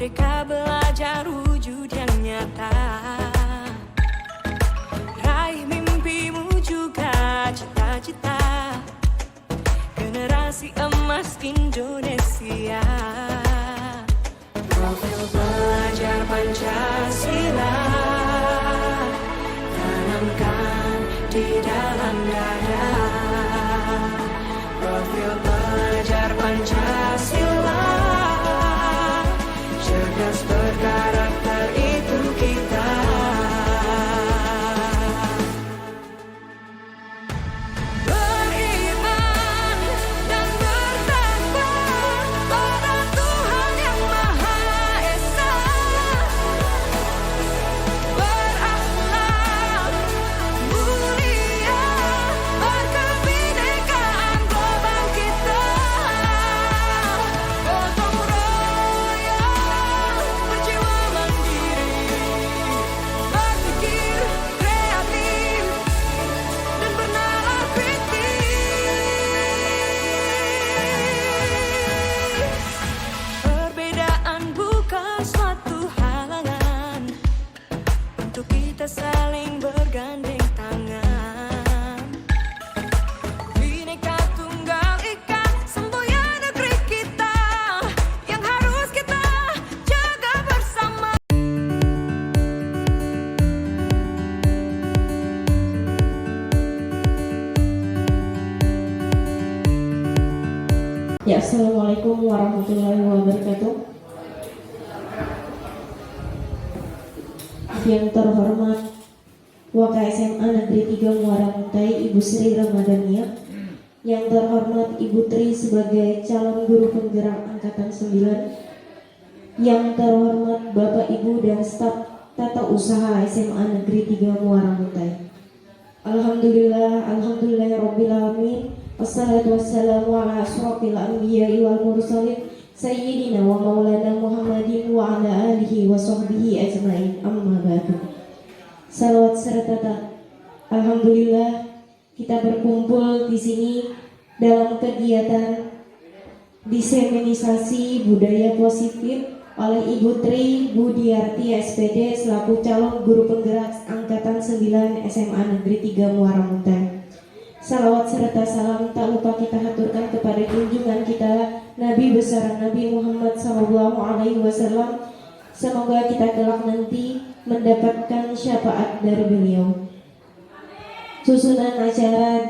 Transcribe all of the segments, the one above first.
Merdeka belajar wujud yang nyata. Raih mimpimu juga cita-cita. Generasi emas Indonesia. Profil belajar Pancasila tanamkan di dalam dada. Profil belajar Pancasila, cerdas berkarakter itu kita. Beriman dan bertakwa pada Tuhan yang Maha Esa. Berakhlak mulia, berkebinekaan global kita. Gotong royong, berjiwa mandiri, berpikir kreatif dan bernalar kritis. Perbedaan bukan suatu halangan untuk kita saling bergandeng tangan. Bhinneka Tunggal Ika, semboyan negeri kita yang harus kita jaga bersama. Ya, Assalamualaikum warahmatullahi wabarakatuh. Yang terhormat WKSMA Negeri 3 Muara Muntai, Ibu Sri Ramadhania. Yang terhormat Ibu Tri sebagai calon guru penggerak Angkatan 9. Yang terhormat Bapak Ibu dan staf tata usaha SMA Negeri 3 Muara Muntai. Alhamdulillahirabbil alamin. Wassalatu wassalamu ala asyrofil anbiya'i wal mursalin sayyidina wa maulana Muhammadin wa ala alihi wa sahbihi ajmain. Amma ba'du. Salawat serta alhamdulillah kita berkumpul di sini dalam kegiatan diseminisasi budaya positif oleh Ibu Tri Budiarti SPD selaku calon guru penggerak Angkatan 9 SMA Negeri 3 Muara Muntai. Salawat serta salam tak lupa kita haturkan kepada junjungan kita Nabi besar Nabi Muhammad SAW. Semoga kita kelak nanti mendapatkan syafaat dari beliau. Susunan acara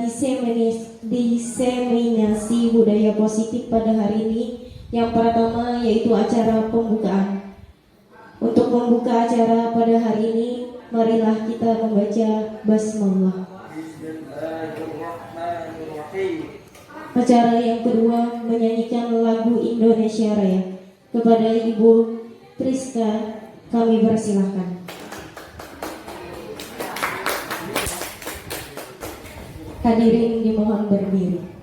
diseminasi budaya positif pada hari ini, yang pertama yaitu acara pembukaan. Untuk membuka acara pada hari ini, marilah kita membaca basmalah. Acara yang kedua menyanyikan lagu Indonesia Raya. Kepada Ibu Priska kami persilahkan. Hadirin dimohon berdiri.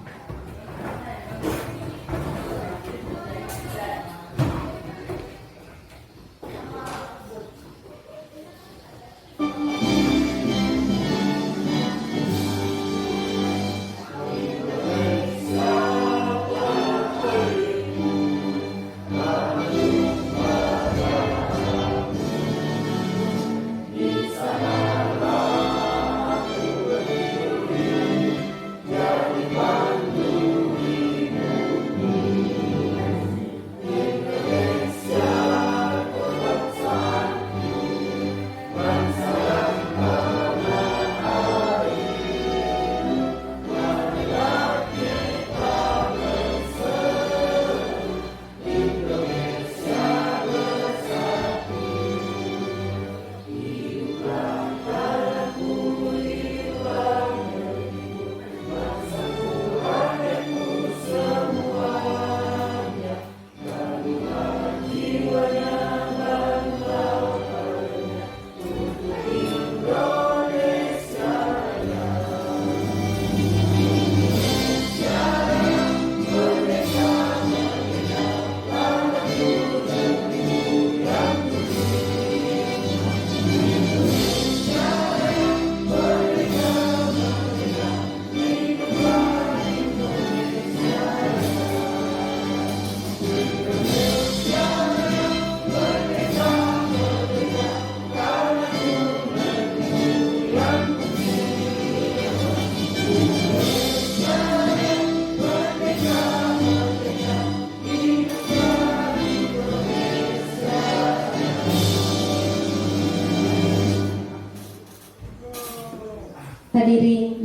Bye.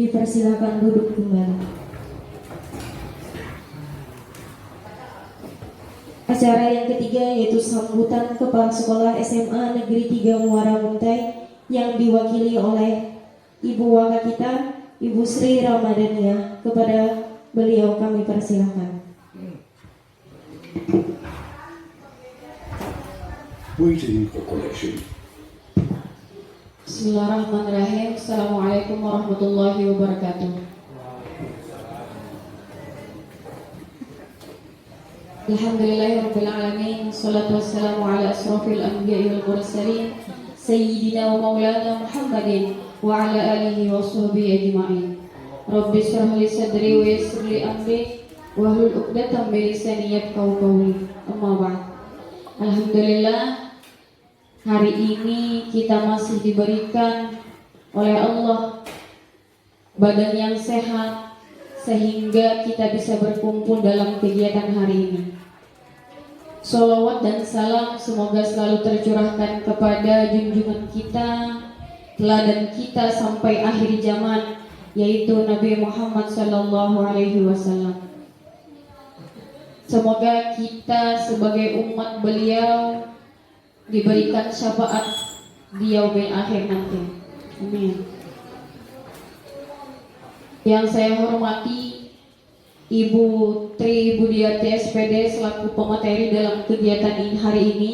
dipersilakan duduk kembali. Acara yang ketiga yaitu sambutan Kepala Sekolah SMA Negeri 3 Muara Muntai yang diwakili oleh Ibu Waka kita, Ibu Sri Ramadhania. Kepada beliau kami persilahkan. Waiting for collection. Bismillahirrahmanirrahim. Assalamualaikum warahmatullahi wabarakatuh. Alhamdulillahirrabbilalamin. Assalatu wassalamu ala asrafil anbiya'i wal mursalin Sayyidina wa maulana Muhammadin wa ala alihi wa sahbihi ajma'in. Rabbi shrah li sadri wa yassir li amri wahlul 'uqdatam min lisani yafqahu qawli. Amma ba'd. Alhamdulillah, hari ini kita masih diberikan oleh Allah badan yang sehat sehingga kita bisa berkumpul dalam kegiatan hari ini. Sholawat dan salam semoga selalu tercurahkan kepada junjungan kita, teladan kita sampai akhir zaman, yaitu Nabi Muhammad SAW. Semoga kita sebagai umat beliau diberikan syafaat di yaumil akhir nanti. Amin. Yang saya hormati Ibu Tri Budiarti SPD selaku pemateri dalam kegiatan ini hari ini.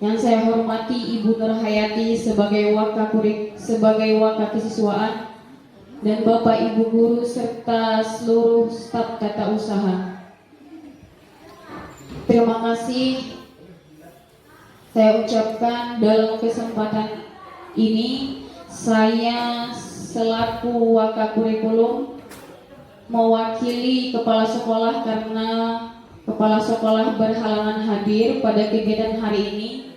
Yang saya hormati Ibu Nur Hayati sebagai waka kesiswaan dan Bapak Ibu guru serta seluruh staf tata usaha. Terima kasih saya ucapkan dalam kesempatan ini. Saya selaku waka kurikulum mewakili kepala sekolah karena kepala sekolah berhalangan hadir pada kegiatan hari ini.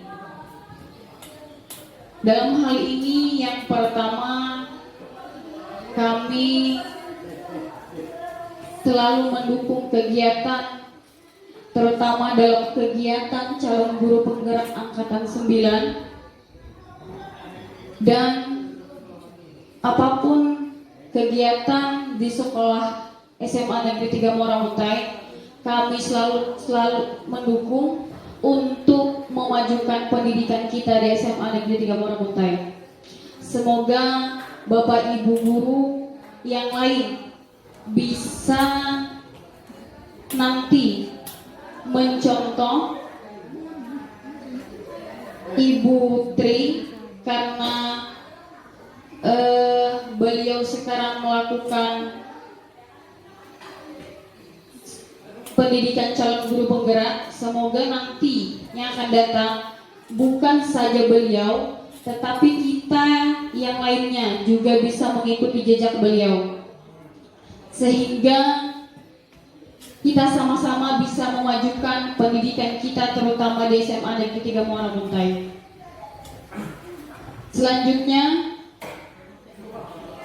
Dalam hal ini yang pertama, kami selalu mendukung kegiatan, terutama dalam kegiatan calon guru penggerak angkatan 9, dan apapun kegiatan di sekolah SMA Negeri 3 Muara Muntai, kami selalu mendukung untuk memajukan pendidikan kita di SMA Negeri 3 Muara Muntai. Semoga Bapak Ibu guru yang lain bisa nanti mencontoh Ibu Tri karena beliau sekarang melakukan pendidikan calon guru penggerak. Semoga nanti yang akan datang bukan saja beliau, tetapi kita yang lainnya juga bisa mengikuti jejak beliau, sehingga kita sama-sama bisa memajukan pendidikan kita, terutama di SMA Negeri 3 Muara Muntai. Selanjutnya,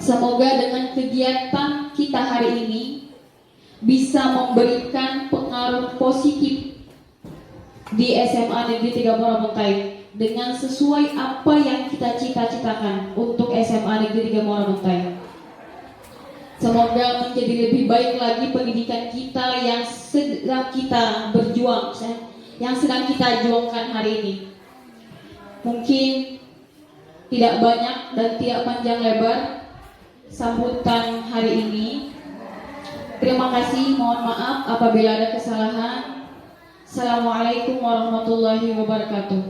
semoga dengan kegiatan kita hari ini bisa memberikan pengaruh positif di SMA Negeri 3 Muara Muntai dengan sesuai apa yang kita cita-citakan untuk SMA Negeri 3 Muara Muntai. Semoga menjadi lebih baik lagi pendidikan kita yang sedang kita berjuang, yang sedang kita juangkan hari ini. Mungkin tidak banyak dan tidak panjang lebar sambutan hari ini. Terima kasih, mohon maaf apabila ada kesalahan. Assalamualaikum warahmatullahi wabarakatuh.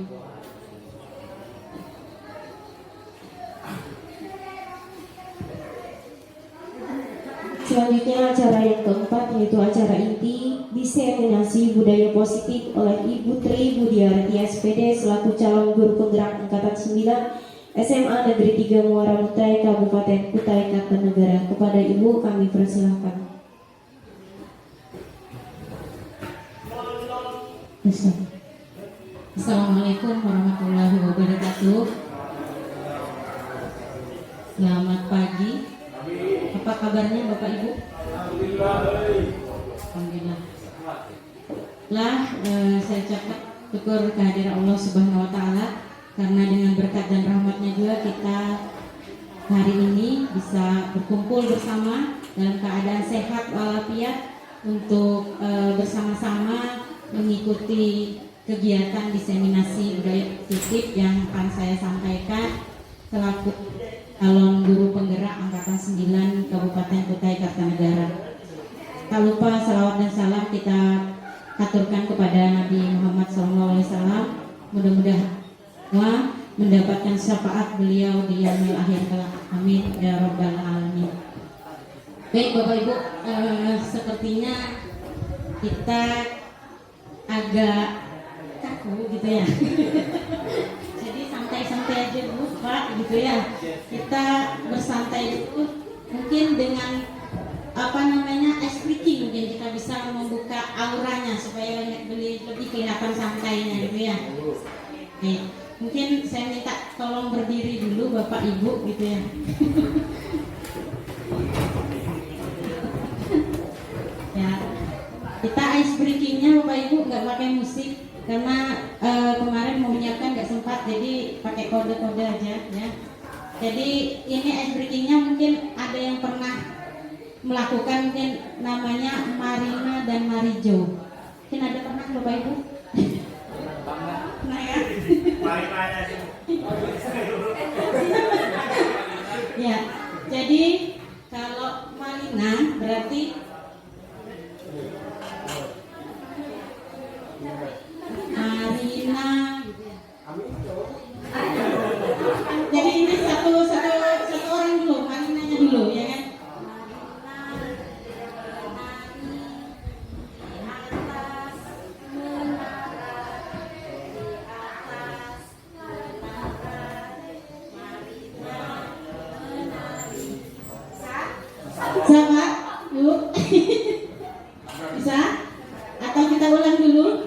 Selanjutnya acara yang keempat yaitu acara inti diseminasi budaya positif oleh Ibu Tri Budiarti SPD selaku calon guru penggerak angkatan 9 SMA Negeri 3 Muara Muntai Kabupaten Kutai Kartanegara. Kepada Ibu kami persilahkan. Assalamualaikum warahmatullahi wabarakatuh. Selamat pagi. Apa kabarnya Bapak Ibu? Alhamdulillah. Saya ucapkan syukur kehadiran Allah Subhanahu wa taala karena dengan berkat dan rahmatnya juga kita hari ini bisa berkumpul bersama dalam keadaan sehat walafiat untuk bersama-sama mengikuti kegiatan diseminasi budaya positif yang akan saya sampaikan selaku calon guru penggerak Angkatan 9 Kabupaten Kutai Kartanegara. Tak lupa salawat dan salam kita aturkan kepada Nabi Muhammad SAW. Mudah-mudahan semua mendapatkan syafaat beliau di yaumil akhir kelak. Amin ya rabbal alamin. Baik Bapak Ibu, sepertinya kita agak kaku gitu ya. Jadi santai-santai aja dulu Pak gitu ya. Kita bersantai dulu, mungkin dengan ice breaking, mungkin kita bisa membuka auranya supaya lebih kelihatan santainya gitu ya. Oke, mungkin saya minta tolong berdiri dulu Bapak Ibu gitu ya. Ya, kita ice breakingnya Bapak Ibu nggak pakai musik karena kemarin mau menyiapkan nggak sempat, jadi pakai kode-kode aja ya. Jadi ini ice breakingnya mungkin ada yang pernah melakukan, mungkin namanya Marina dan Marijo. Mungkin ada pernah Bapak Ibu? Pernah ya? Ya, jadi kalau Marina berarti Marina. Jadi ini satu orang dulu, Marinanya dulu ya kan? Sama, yuk. Bisa? Atau kita ulang dulu?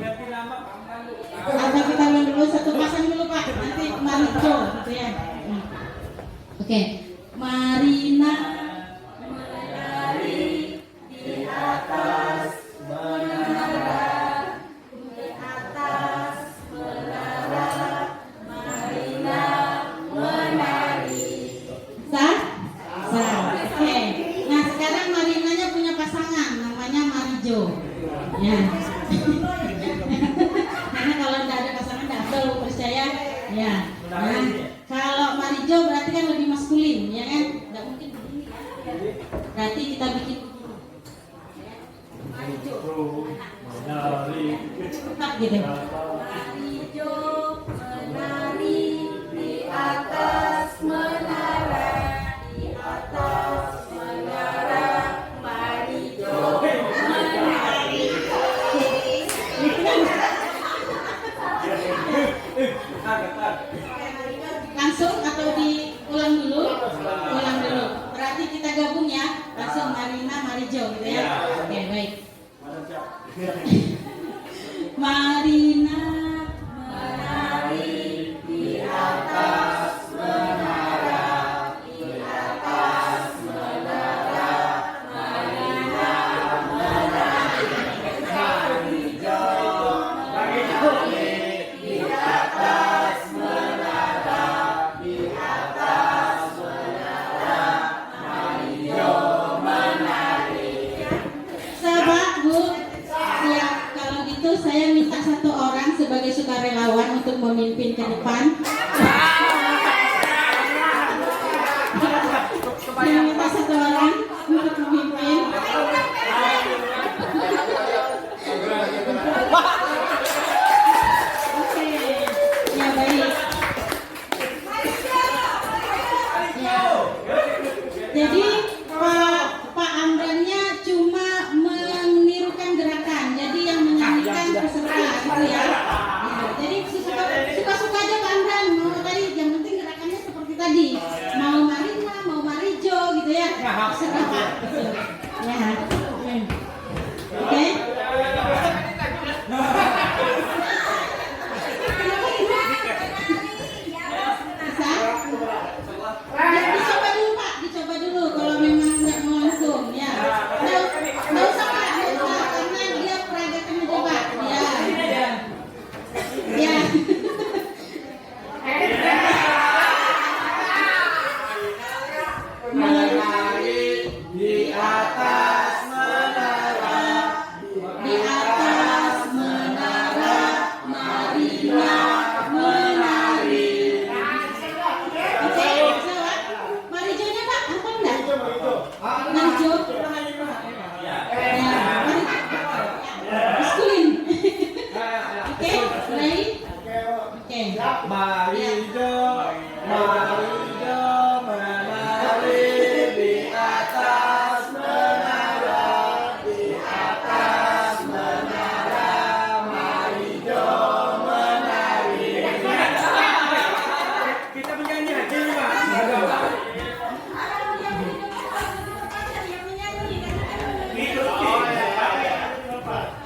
Satu pasang dulu Pak, nanti Marijo gitu ya. Oke, Marina menari di atas menara, di atas menara, Marina menari. Sah? Oke. Nah sekarang Marinanya punya pasangan, namanya Marijo. Ya. Karena kalau tidak ada pasangan double percaya. Ya. Nah, kalau Marijo berarti kan lebih maskulin, ya kan? Tidak mungkin begini. Berarti kita bikin Marijo. Tetap gitu. Marijo menari di atas menara, di atas menara, Marijo menari. Langsung atau diulang dulu? Ulang dulu. Berarti kita gabung ya. Langsung Marina, Marijo gitu ya. Oke, baik. Marina menari di atas menara, di atas menara, Marina menari. Marijo menari di atas menara, di atas menara, Marijo menari. Sahabat Bu, siap. Kalau gitu saya minta satu orang sebagai sukarelawan untuk memimpin ke depan. Saya minta satu orang untuk memimpin. Oke, ya baik. Ya. Jadi Pak Amrannya cuma menirukan gerakan, jadi yang menyanyikan peserta gitu ya. Ya, jadi suka-suka aja Pak Amran, mau tadi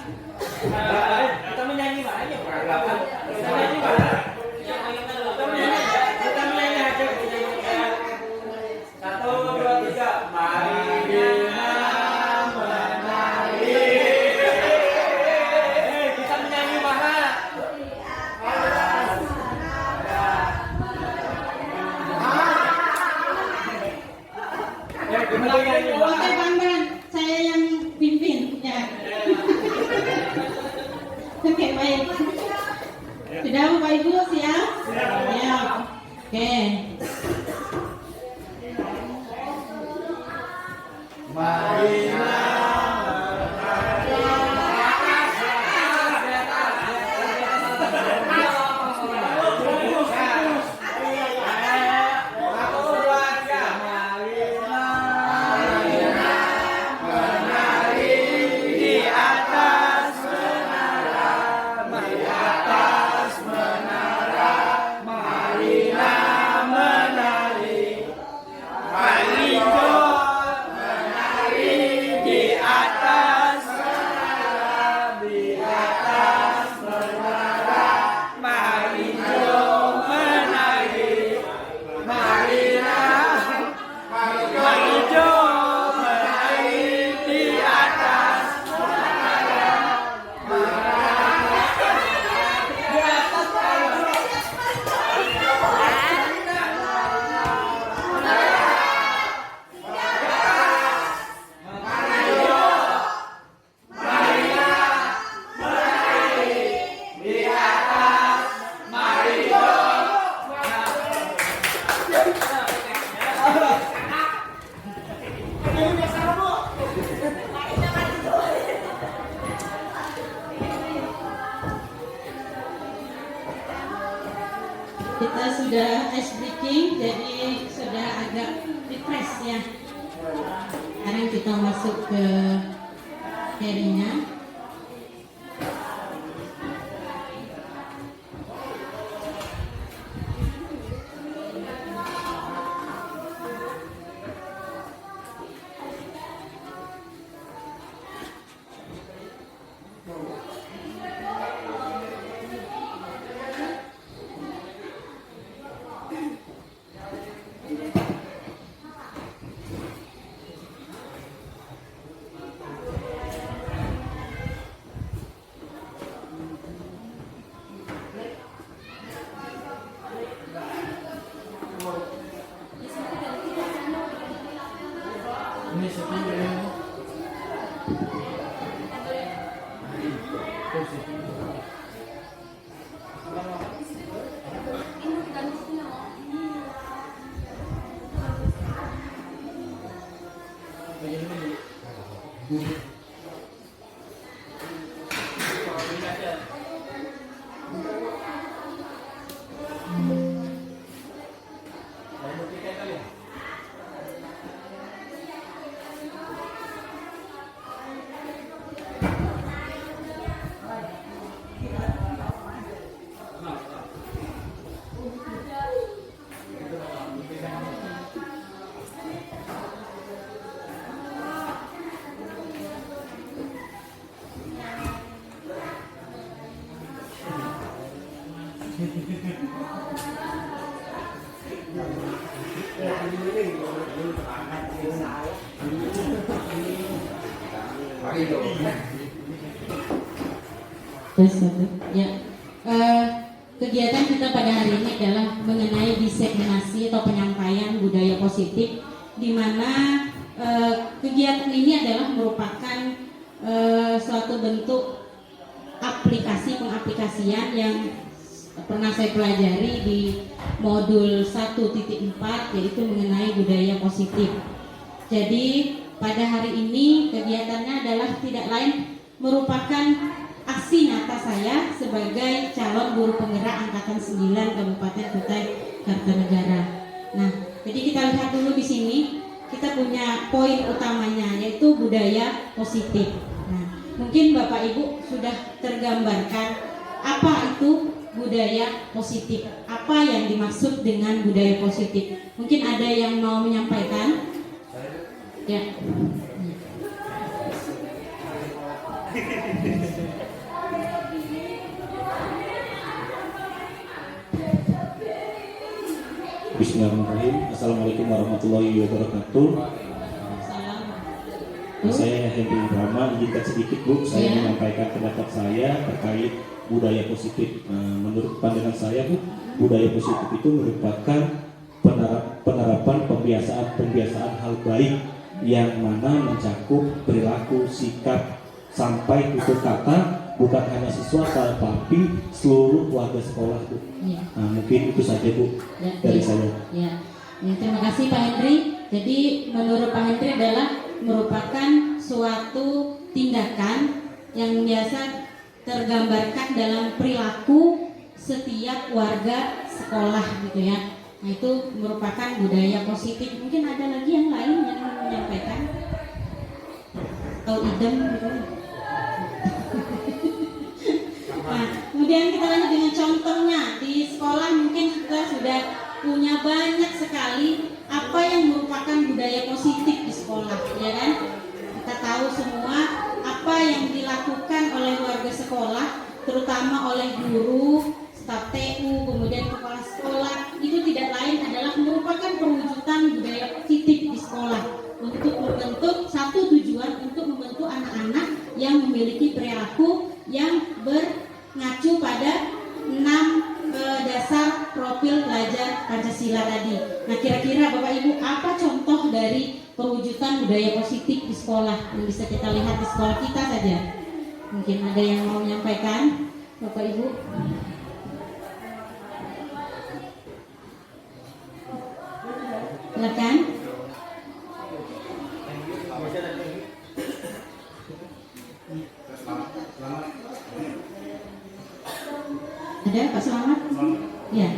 Kita menyanyi aja. Kita menyanyi aja. Kita menyanyi aja. 1, 2, 3. Mari menari. Kita menyanyi mana? Kita menyanyi Oke, Bang, saya yang pimpin ya. Oke, baik. Sudah Bapak Ibu siap? Siap. Oke. Kita sudah ice breaking, jadi sudah agak refresh ya. Sekarang kita masuk ke carry-nya. Ya, kegiatan kita pada hari ini adalah mengenai diseminasi atau penyampaian budaya positif, di mana kegiatan ini adalah merupakan suatu bentuk pengaplikasian yang pernah saya pelajari di modul 1.4, yaitu mengenai budaya positif. Jadi pada hari ini kegiatannya adalah tidak lain merupakan aksi nyata saya sebagai calon guru penggerak angkatan 9 Kabupaten Kutai Kartanegara. Nah, jadi kita lihat dulu di sini kita punya poin utamanya, yaitu budaya positif. Nah, mungkin Bapak Ibu sudah tergambarkan apa itu budaya positif, apa yang dimaksud dengan budaya positif. Mungkin ada yang mau menyampaikan? Ya. Bismillahirrahmanirrahim. Assalamualaikum warahmatullahi wabarakatuh. Saya Henry Brahma, izinkan sedikit Bu, saya menyampaikan pendapat saya terkait budaya positif. Menurut pandangan saya Bu, budaya positif itu merupakan penerapan pembiasaan hal baik yang mana mencakup perilaku, sikap, sampai tutur kata, bukan hanya siswa tapi seluruh warga sekolah Bu. Mungkin itu saja Bu dari saya. Terima kasih Pak Henry. Jadi menurut Pak Henry adalah merupakan suatu tindakan yang biasa tergambarkan dalam perilaku setiap warga sekolah gitu ya. Nah itu merupakan budaya positif. Mungkin ada lagi yang lain yang mau menyampaikan atau idem gitu. Nah kemudian kita lanjut dengan contohnya di sekolah. Mungkin kita sudah punya banyak sekali apa yang merupakan budaya positif di sekolah, ya kan? Kita tahu semua apa yang dilakukan oleh warga sekolah, terutama oleh guru, staf TU, kemudian kepala sekolah, itu tidak lain adalah merupakan perwujudan budaya positif di sekolah untuk membentuk satu tujuan, untuk membentuk anak-anak yang memiliki perilaku yang mengacu pada 6 dasar profil pelajar Pancasila tadi. Nah kira-kira Bapak Ibu apa contoh dari perwujudan budaya positif di sekolah yang bisa kita lihat di sekolah kita saja? Mungkin ada yang mau menyampaikan Bapak Ibu? Silakan. Ada Pak Selamat? Ya.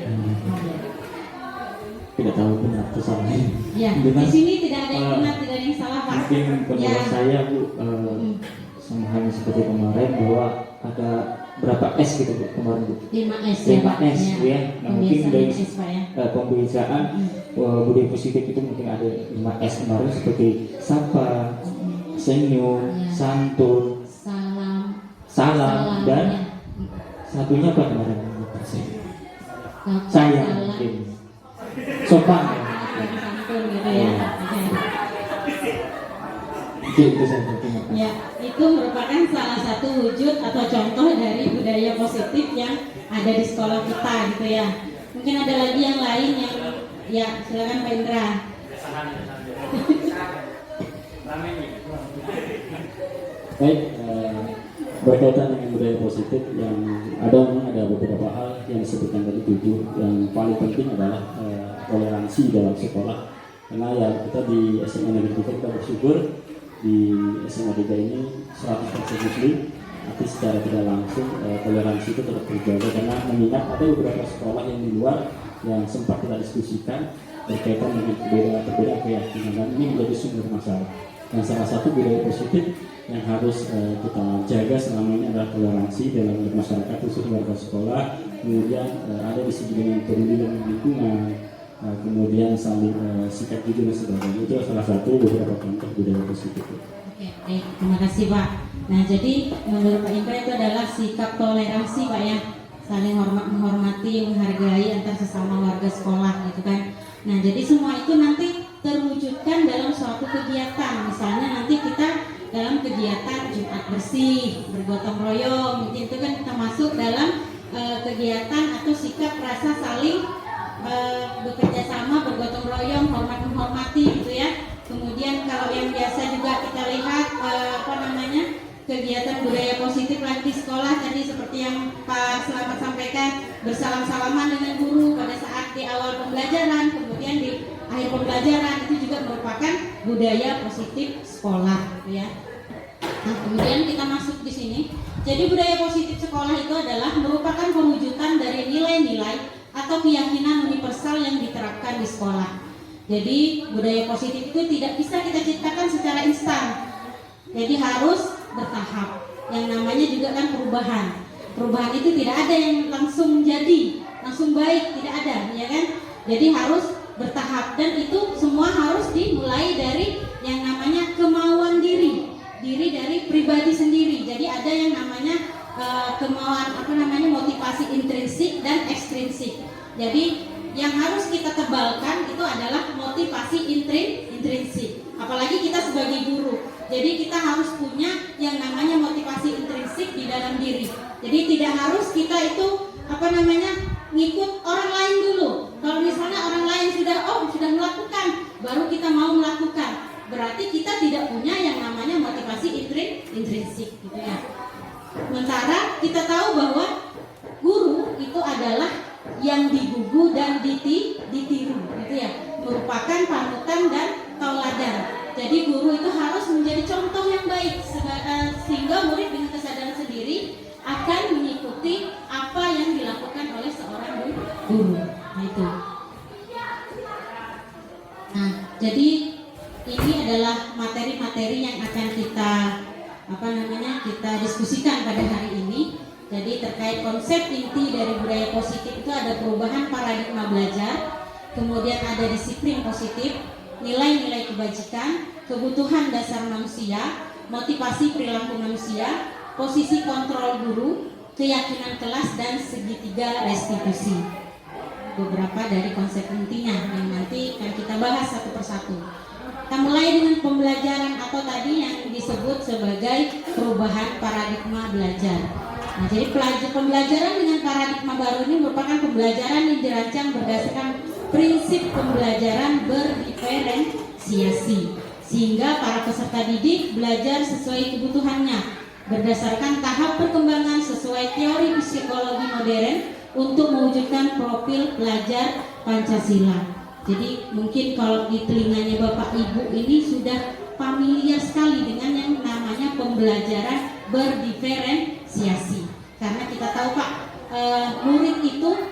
Tidak tahu benar atau salah. Ya. Di sini tidak ada yang benar, tidak ada yang salah Pak. Mungkin pendapat saya Bu, sama halnya seperti kemarin bahwa ada berapa S gitu Bu kemarin Bu? 5S 5S Bu ya. Nah, mungkin dari S, Pak, ya. pembiasaan budaya positif itu mungkin ada 5S kemarin seperti sapa, senyum, santun, salam dan satunya apa kemarin? Sayang mungkin. Sopan. Santun gitu ya. Itu saja. Ya, itu merupakan salah satu wujud atau contoh dari budaya positif yang ada di sekolah kita gitu ya. Mungkin ada lagi yang lain yang ya silakan Pak Indra. Baik, berkaitan dengan budaya positif yang ada beberapa hal yang disebutkan tadi 7. Yang paling penting adalah toleransi dalam sekolah. Karena ya kita di SMA Negeri 3 kita bersyukur di SMA 3 ini 100% muslim, tapi secara tidak langsung toleransi itu tetap terjaga karena mengingat ada beberapa sekolah yang di luar yang sempat kita diskusikan berkaitan dengan perbedaan keyakinan dan ini menjadi sumber masalah. Dan salah satu budaya positif yang harus kita jaga selama ini adalah toleransi dalam masyarakat khusus warga sekolah, kemudian ada di segi dengan peduli dengan lingkungan, kemudian saling sikap jujur dan sebagainya. Itu salah satu beberapa contoh budaya positif. Oke, baik, terima kasih Pak. Nah jadi menurut Pak Indra itu adalah sikap toleransi Pak ya, saling menghormati, menghargai antar sesama warga sekolah gitu kan. Nah jadi semua itu nanti terwujudkan dalam suatu kegiatan. Misalnya nanti kita dalam kegiatan Jumat bersih, bergotong royong, itu kan kita masuk dalam kegiatan atau sikap rasa saling bekerja sama, bergotong royong, hormat menghormati gitu ya. Kemudian kalau yang biasa juga kita lihat kegiatan budaya positif lagi di sekolah tadi seperti yang Pak Selamat sampaikan, bersalam-salaman dengan guru pada saat di awal pembelajaran, kemudian di akhir pembelajaran, itu juga merupakan budaya positif sekolah gitu ya. Nah, kemudian kita masuk di sini. Jadi budaya positif sekolah itu adalah merupakan perwujudan dari nilai-nilai atau keyakinan universal yang diterapkan di sekolah. Jadi budaya positif itu tidak bisa kita ciptakan secara instan. Jadi harus bertahap. Yang namanya juga kan perubahan. Perubahan itu tidak ada yang langsung jadi, langsung baik, tidak ada, ya kan? Jadi harus bertahap dan itu semua harus dimulai dari yang namanya kemauan diri dari pribadi sendiri. Jadi ada yang namanya kemauan motivasi intrinsik dan ekstrinsik. Jadi yang harus kita tebalkan itu adalah motivasi intrinsik. Apalagi kita sebagai guru. Jadi kita harus punya yang namanya motivasi intrinsik di dalam diri. Jadi tidak harus kita itu ngikut orang lain dulu. Kalau misalnya orang lain sudah melakukan, baru kita mau melakukan. Berarti kita tidak punya yang namanya motivasi intrinsik gitu ya. Sementara kita tahu bahwa guru itu adalah yang digugu dan ditiru gitu ya, merupakan panutan dan tauladan. Jadi guru itu harus menjadi contoh yang baik sehingga murid dengan kesadaran sendiri akan mengikuti apa yang dilakukan oleh seorang guru. Nah itu. Nah, jadi ini adalah materi-materi yang akan kita kita diskusikan pada hari ini. Jadi terkait konsep inti dari budaya positif itu ada perubahan paradigma belajar, kemudian ada disiplin positif, nilai-nilai kebajikan, kebutuhan dasar manusia, motivasi perilaku manusia, posisi kontrol guru, keyakinan kelas, dan segitiga restitusi. Beberapa dari konsep intinya yang nanti akan kita bahas satu persatu. Kita mulai dengan pembelajaran atau tadi yang disebut sebagai perubahan paradigma belajar. Nah, jadi pembelajaran dengan paradigma baru ini merupakan pembelajaran yang dirancang berdasarkan prinsip pembelajaran berdiferensiasi, sehingga para peserta didik belajar sesuai kebutuhannya, berdasarkan tahap perkembangan sesuai teori psikologi modern untuk mewujudkan profil pelajar Pancasila. Jadi mungkin kalau di telinganya Bapak Ibu ini sudah familiar sekali dengan yang namanya pembelajaran berdiferensiasi. Karena kita tahu Pak, murid itu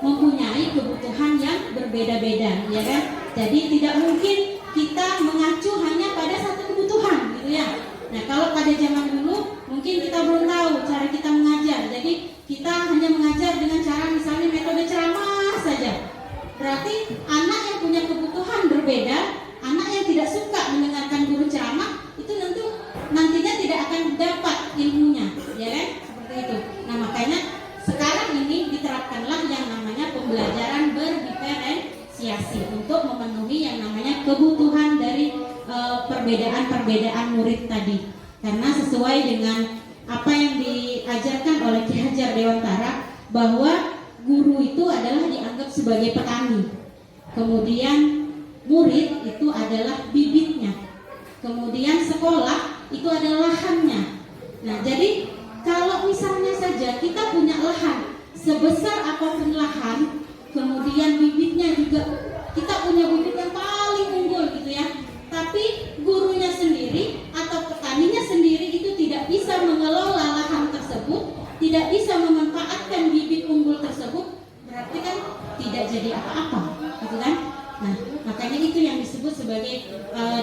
mempunyai kebutuhan yang berbeda-beda, ya kan? Jadi tidak mungkin kita mengacu hanya pada satu kebutuhan, gitu ya. Nah, kalau pada zaman dulu mungkin kita belum tahu cara kita mengajar. Jadi kita hanya mengajar dengan cara misalnya metode ceramah saja. Berarti anak yang punya kebutuhan berbeda, anak yang tidak suka mendengarkan guru ceramah itu nantinya tidak akan dapat ilmunya, ya kan? Seperti itu. Nah, makanya sekarang ini diterapkanlah yang namanya pembelajaran berdiferensiasi untuk memenuhi yang namanya kebutuhan dari perbedaan-perbedaan murid tadi. Karena sesuai dengan apa yang diajarkan oleh Ki Hajar Dewantara, bahwa guru itu adalah dianggap sebagai petani, kemudian murid itu adalah bibitnya, kemudian sekolah itu adalah lahannya. Nah, jadi kalau misalnya saja kita punya lahan sebesar apapun lahan, kemudian bibitnya juga kita punya bibit yang paling unggul gitu ya, tapi gurunya sendiri atau petaninya sendiri itu tidak bisa mengelola lahan tersebut, tidak bisa memanfaatkan bibit unggul tersebut, berarti kan tidak jadi apa-apa, gitu kan? Nah, makanya itu yang disebut sebagai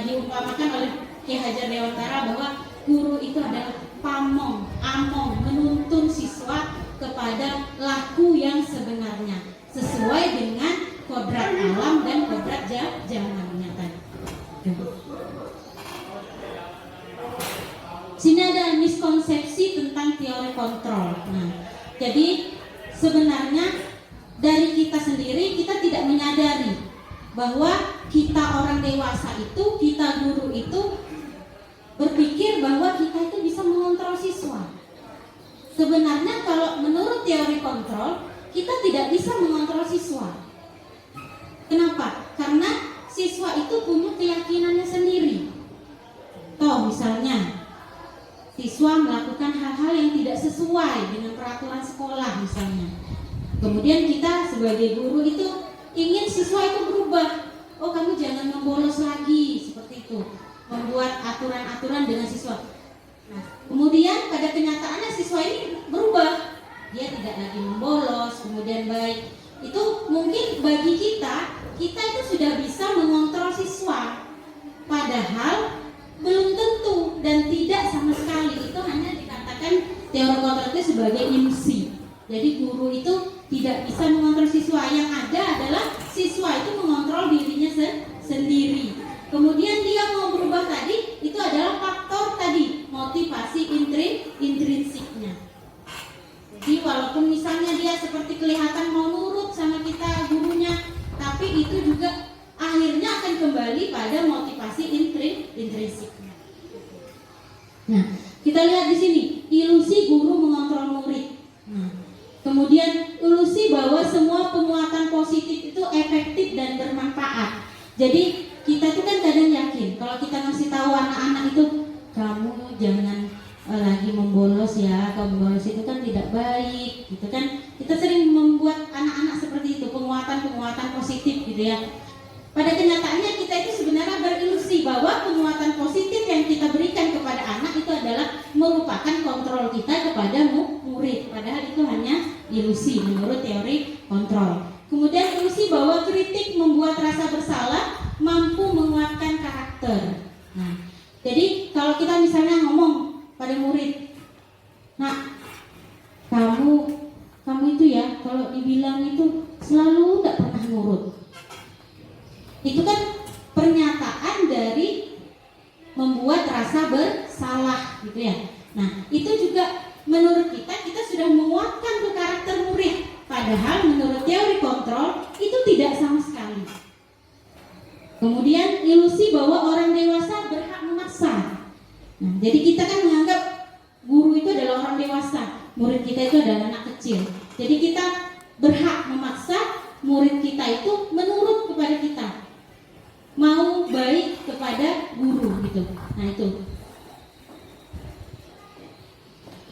diumpamakan oleh Ki Hajar Dewantara bahwa guru itu adalah pamong, among, menuntun siswa kepada laku yang sebenarnya sesuai dengan kodrat alam dan kodrat zamannya tadi. Sini ada miskonsepsi tentang teori kontrol. Nah, jadi sebenarnya dari kita sendiri kita tidak menyadari bahwa kita orang dewasa itu, kita guru itu berpikir bahwa kita itu bisa mengontrol siswa. Sebenarnya kalau menurut teori kontrol, kita tidak bisa mengontrol siswa. Kenapa? Karena siswa itu punya keyakinannya sendiri. Toh misalnya siswa melakukan hal-hal yang tidak sesuai dengan peraturan sekolah misalnya. Kemudian kita sebagai guru itu ingin siswa itu berubah. Oh, kamu jangan membolos lagi, seperti itu. Membuat aturan-aturan dengan siswa. Nah, kemudian pada kenyataannya siswa ini berubah. Dia tidak lagi membolos, kemudian baik. Itu mungkin bagi kita itu sudah bisa mengontrol siswa. Padahal belum tentu dan tidak sama sekali. Itu hanya dikatakan teori kontrol itu sebagai ilusi. Jadi guru itu tidak bisa mengontrol siswa. Yang ada adalah siswa itu mengontrol dirinya sendiri. Kemudian dia mau berubah tadi, itu adalah faktor tadi, motivasi intrinsiknya. Jadi walaupun misalnya dia seperti kelihatan mau nurut sama kita gurunya, itu juga akhirnya akan kembali pada motivasi intrinsiknya. Nah, kita lihat di sini ilusi guru mengontrol murid. Nah, kemudian ilusi bahwa semua penguatan positif itu efektif dan bermanfaat. Jadi kita tuh kan kadang yakin kalau kita ngasih tahu anak-anak itu, kamu jangan lagi membolos ya, kalau membolos itu kan tidak baik, gitu kan. Kita sering membuat anak-anak seperti itu, penguatan positif gitu ya. Pada kenyataannya kita itu sebenarnya berilusi bahwa penguatan positif yang kita berikan kepada anak itu adalah merupakan kontrol kita kepada murid. Padahal itu hanya ilusi menurut teori kontrol. Kemudian ilusi bahwa kritik membuat rasa bersalah mampu menguatkan karakter. Nah, jadi kalau kita misalnya ngomong pada murid, nah kamu itu ya kalau dibilang itu selalu tidak pernah nurut. Itu kan pernyataan dari membuat rasa bersalah gitu ya. Nah, itu juga menurut kita sudah menguatkan ke karakter murid. Padahal menurut teori kontrol itu tidak sama sekali. Kemudian ilusi bahwa orang dewasa berhak memaksa. Nah, jadi kita kan menganggap guru itu adalah orang dewasa, murid kita itu adalah anak kecil. Jadi kita berhak memaksa murid kita itu menurut kepada kita, mau baik kepada guru gitu. Nah itu.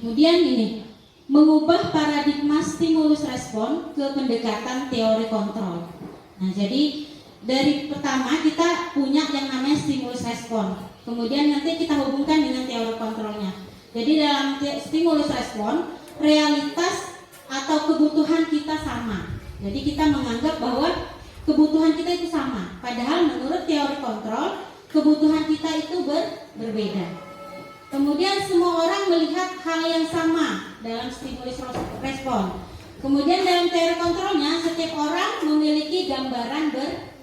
Kemudian ini mengubah paradigma stimulus respon ke pendekatan teori kontrol. Nah jadi dari pertama kita punya yang namanya stimulus respon. Kemudian nanti kita hubungkan dengan teori kontrolnya. Jadi dalam stimulus respon realitas atau kebutuhan kita sama. Jadi kita menganggap bahwa kebutuhan kita itu sama, padahal menurut teori kontrol kebutuhan kita itu berbeda. Kemudian semua orang melihat hal yang sama dalam stimulus respon. Kemudian dalam teori kontrolnya setiap orang memiliki gambaran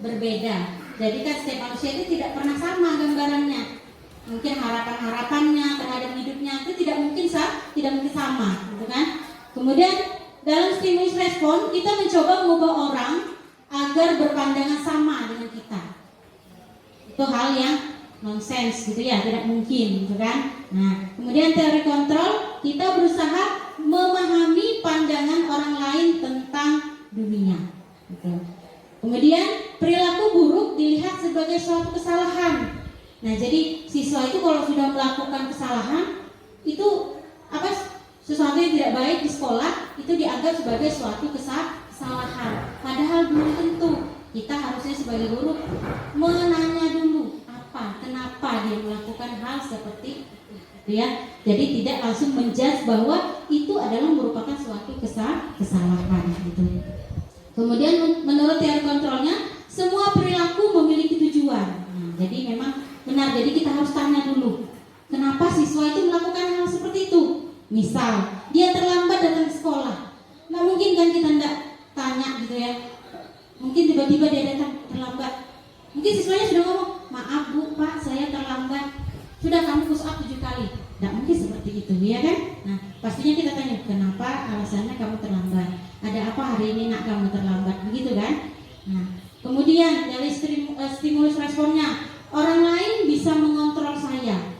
berbeda. Jadi kan setiap manusia itu tidak pernah sama gambarannya. Mungkin harapan-harapannya terhadap hidupnya itu tidak mungkin sama, gitu kan? Kemudian dalam stimulus respon kita mencoba mengubah orang agar berpandangan sama dengan kita. Itu hal yang nonsens gitu ya, tidak mungkin gitu kan. Nah, kemudian teori kontrol kita berusaha memahami pandangan orang lain tentang dunia gitu. Kemudian perilaku buruk dilihat sebagai suatu kesalahan. Nah, jadi siswa itu kalau sudah melakukan kesalahan itu sesuatu yang tidak baik di sekolah itu dianggap sebagai suatu kesalahan. Padahal belum tentu. Kita harusnya sebagai guru menanya dulu kenapa dia melakukan hal seperti itu ya. Jadi tidak langsung menjudge bahwa itu adalah merupakan suatu kesalahan gitu. Kemudian menurut teori kontrolnya semua perilaku memiliki tujuan. Nah, jadi memang benar. Jadi kita harus tanya dulu kenapa siswa itu melakukan hal seperti itu. Misal dia terlambat datang ke sekolah, nggak mungkin kan kita tidak tanya gitu ya. Mungkin tiba-tiba dia datang terlambat. Mungkin siswanya sudah ngomong, maaf bu, pak, saya terlambat. Sudah kamu push up 7 kali. Nggak mungkin seperti itu, ya kan? Nah, pastinya kita tanya, kenapa alasannya kamu terlambat? Ada apa hari ini nak kamu terlambat? Begitu kan? Nah, kemudian dari stimulus responnya, orang lain bisa mengontrol saya.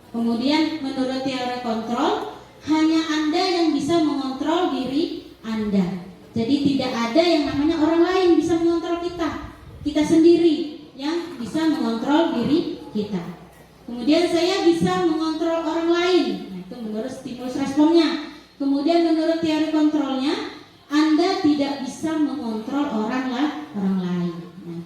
Kemudian menurut teori kontrol, hanya Anda yang bisa mengontrol diri Anda. Jadi tidak ada yang namanya orang lain bisa mengontrol kita. Kita sendiri yang bisa mengontrol diri kita. Kemudian saya bisa mengontrol orang lain. Nah, itu menurut stimulus responnya. Kemudian menurut teori kontrolnya, Anda tidak bisa mengontrol orang lain. Nah,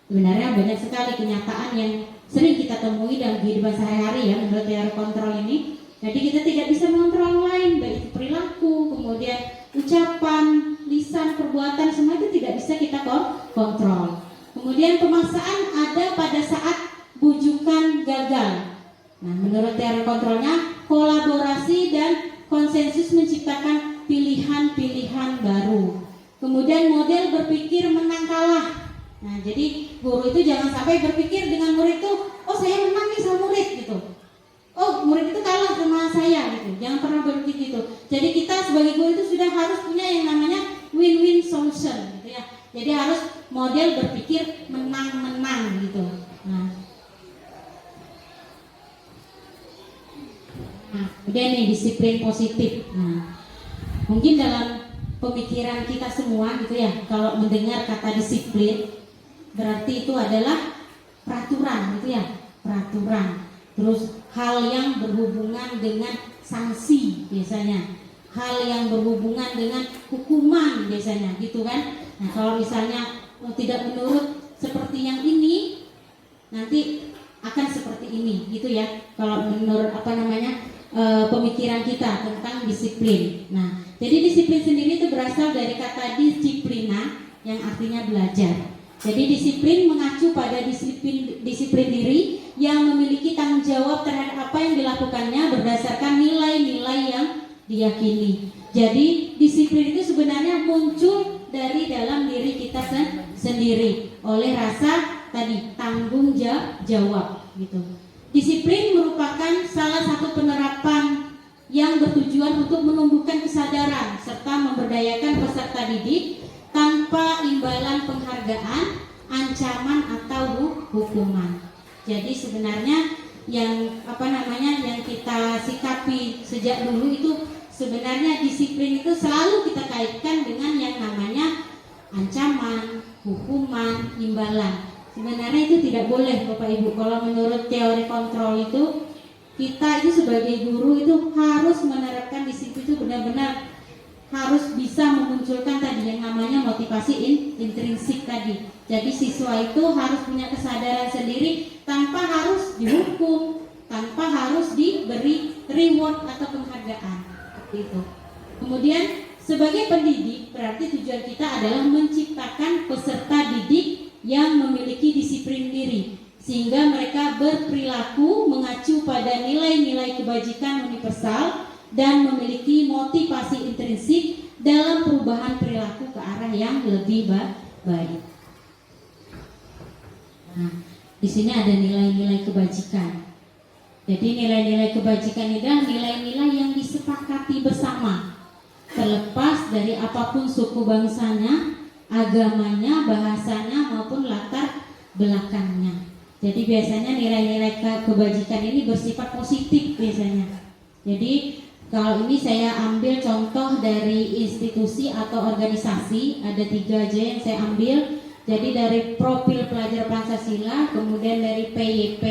sebenarnya banyak sekali kenyataan yang sering kita temui dalam kehidupan sehari-hari ya menurut teori kontrol ini. Jadi kita tidak bisa mengontrol orang lain, baik itu perilaku, kemudian ucapan, lisan, perbuatan, semua itu tidak bisa kita kontrol. Kemudian pemaksaan ada pada saat bujukan gagal. Nah, menurut teori kontrolnya, kolaborasi dan konsensus menciptakan pilihan-pilihan baru. Kemudian model berpikir menang kalah. Nah, jadi guru itu jangan sampai berpikir dengan murid itu, oh saya menang nih sama murid gitu. Oh murid itu kalah sama saya gitu. Jangan pernah berpikir gitu. Jadi kita sebagai guru itu sudah harus punya yang namanya win-win solution gitu ya. Jadi harus model berpikir menang-menang gitu. Nah, kemudian nih disiplin positif. Nah, mungkin dalam pemikiran kita semua gitu ya, kalau mendengar kata disiplin berarti itu adalah peraturan gitu ya, peraturan. Terus hal yang berhubungan dengan sanksi biasanya, hal yang berhubungan dengan hukuman biasanya gitu kan. Nah, kalau misalnya tidak menurut seperti yang ini, nanti akan seperti ini gitu ya. Kalau menurut pemikiran kita tentang disiplin. Nah, jadi disiplin sendiri itu berasal dari kata disiplina yang artinya belajar. Jadi disiplin mengacu pada disiplin diri yang memiliki tanggung jawab terhadap apa yang dilakukannya berdasarkan nilai-nilai yang diyakini. Jadi disiplin itu sebenarnya muncul dari dalam diri kita sendiri oleh rasa tadi tanggung jawab gitu. Disiplin merupakan salah satu penerapan yang bertujuan untuk menumbuhkan kesadaran serta memberdayakan peserta didik tanpa imbalan penghargaan, ancaman atau hukuman. Jadi sebenarnya yang yang kita sikapi sejak dulu itu sebenarnya disiplin itu selalu kita kaitkan dengan yang namanya ancaman, hukuman, imbalan. Sebenarnya itu tidak boleh Bapak Ibu. Kalau menurut teori kontrol itu, kita itu sebagai guru itu harus menerapkan disiplin itu benar-benar harus bisa memunculkan tadi yang namanya motivasi intrinsik tadi. Jadi siswa itu harus punya kesadaran sendiri tanpa harus dihukum, tanpa harus diberi reward atau penghargaan. Itu. Kemudian sebagai pendidik berarti tujuan kita adalah menciptakan peserta didik yang memiliki disiplin diri sehingga mereka berperilaku mengacu pada nilai-nilai kebajikan universal dan memiliki motivasi intrinsik dalam perubahan perilaku ke arah yang lebih baik. Nah, di sini ada nilai-nilai kebajikan. Jadi nilai-nilai kebajikan itu adalah nilai-nilai yang disepakati bersama, terlepas dari apapun suku bangsanya, agamanya, bahasanya maupun latar belakangnya. Jadi biasanya nilai-nilai kebajikan ini bersifat positif biasanya. Jadi kalau ini saya ambil contoh dari institusi atau organisasi, ada 3 aja yang saya ambil. Jadi dari profil pelajar Pancasila, kemudian dari PYP,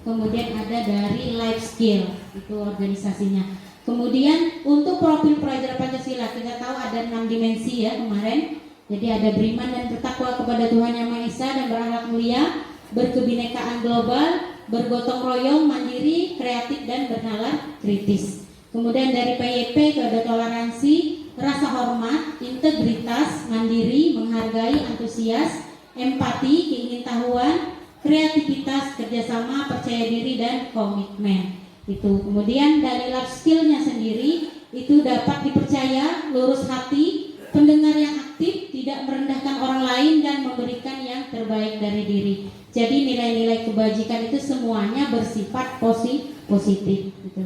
kemudian ada dari life skill, itu organisasinya. Kemudian untuk profil pelajar Pancasila kita tahu ada 6 dimensi ya kemarin. Jadi ada beriman dan bertakwa kepada Tuhan Yang Maha Esa dan berakhlak mulia, berkebinekaan global, bergotong royong, mandiri, kreatif dan bernalar kritis. Kemudian dari PYP itu ada toleransi, rasa hormat, integritas, mandiri, menghargai, antusias, empati, keingintahuan, kreativitas, kerjasama, percaya diri dan komitmen. Itu. Kemudian dari life skill-nya sendiri itu dapat dipercaya, lurus hati, pendengar yang aktif, tidak merendahkan orang lain dan memberikan yang terbaik dari diri. Jadi nilai-nilai kebajikan itu semuanya bersifat positif gitu.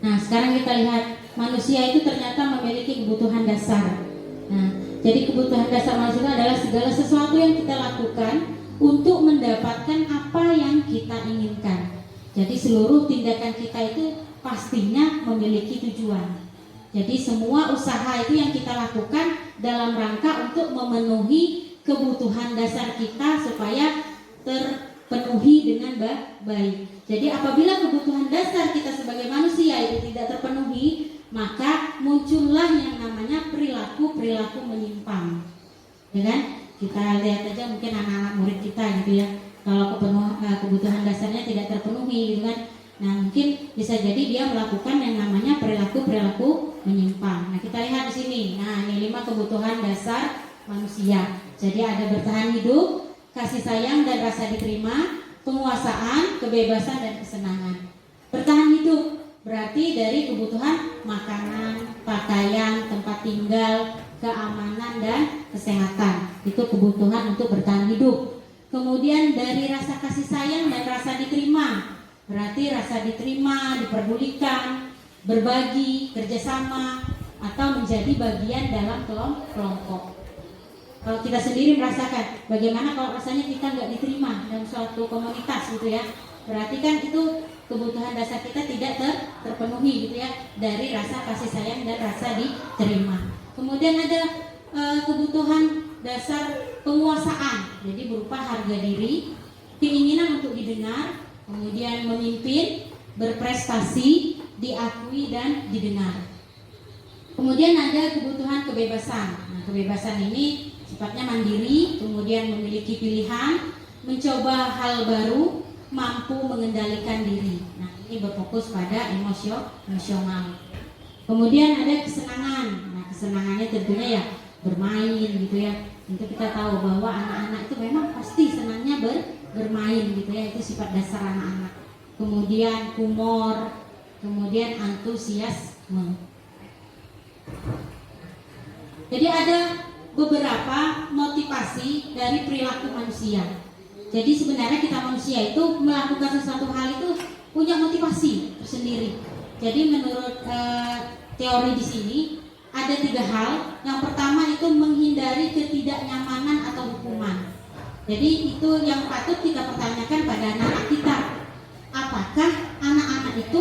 Nah, sekarang kita lihat manusia itu ternyata memiliki kebutuhan dasar. Nah, jadi kebutuhan dasar manusia adalah segala sesuatu yang kita lakukan untuk mendapatkan apa yang kita inginkan. Jadi seluruh tindakan kita itu pastinya memiliki tujuan. Jadi semua usaha itu yang kita lakukan dalam rangka untuk memenuhi kebutuhan dasar kita supaya terpenuhi dengan baik. Jadi apabila kebutuhan dasar kita sebagai manusia itu tidak terpenuhi, maka muncullah yang namanya perilaku menyimpang. Ya kan? Kita lihat aja mungkin anak-anak murid kita gitu ya. Kalau kebutuhan dasarnya tidak terpenuhi gitu kan. Nah, mungkin bisa jadi dia melakukan yang namanya perilaku menyimpang. Nah, kita lihat di sini. Nah, ini 5 kebutuhan dasar manusia. Jadi ada bertahan hidup, kasih sayang dan rasa diterima, penguasaan, kebebasan dan kesenangan. Bertahan hidup berarti dari kebutuhan makanan, pakaian, tempat tinggal, keamanan dan kesehatan. Itu kebutuhan untuk bertahan hidup. Kemudian dari rasa kasih sayang dan rasa diterima. Berarti rasa diterima, diperdulikan, berbagi, kerjasama, atau menjadi bagian dalam kelompok. Kalau kita sendiri merasakan bagaimana kalau rasanya kita nggak diterima dalam suatu komunitas gitu ya, berarti kan itu kebutuhan dasar kita tidak terpenuhi gitu ya, dari rasa kasih sayang dan rasa diterima. Kemudian ada kebutuhan dasar penguasaan, jadi berupa harga diri, keinginan untuk didengar, kemudian memimpin, berprestasi, diakui dan didengar. Kemudian ada kebutuhan kebebasan. Nah, kebebasan ini sifatnya mandiri, kemudian memiliki pilihan, mencoba hal baru, mampu mengendalikan diri. Nah, ini berfokus pada emosional. Kemudian ada kesenangan. Nah, kesenangannya tentunya ya bermain gitu ya. Tentu kita tahu bahwa anak-anak itu memang pasti senangnya bermain gitu ya, itu sifat dasar anak-anak. Kemudian humor, kemudian antusiasme. Jadi ada beberapa motivasi dari perilaku manusia. Jadi sebenarnya kita manusia itu melakukan sesuatu hal itu punya motivasi tersendiri. Jadi menurut teori di sini ada 3 hal. Yang pertama itu menghindari ketidaknyamanan atau hukuman. Jadi itu yang patut kita pertanyakan pada anak-anak kita. Apakah anak-anak itu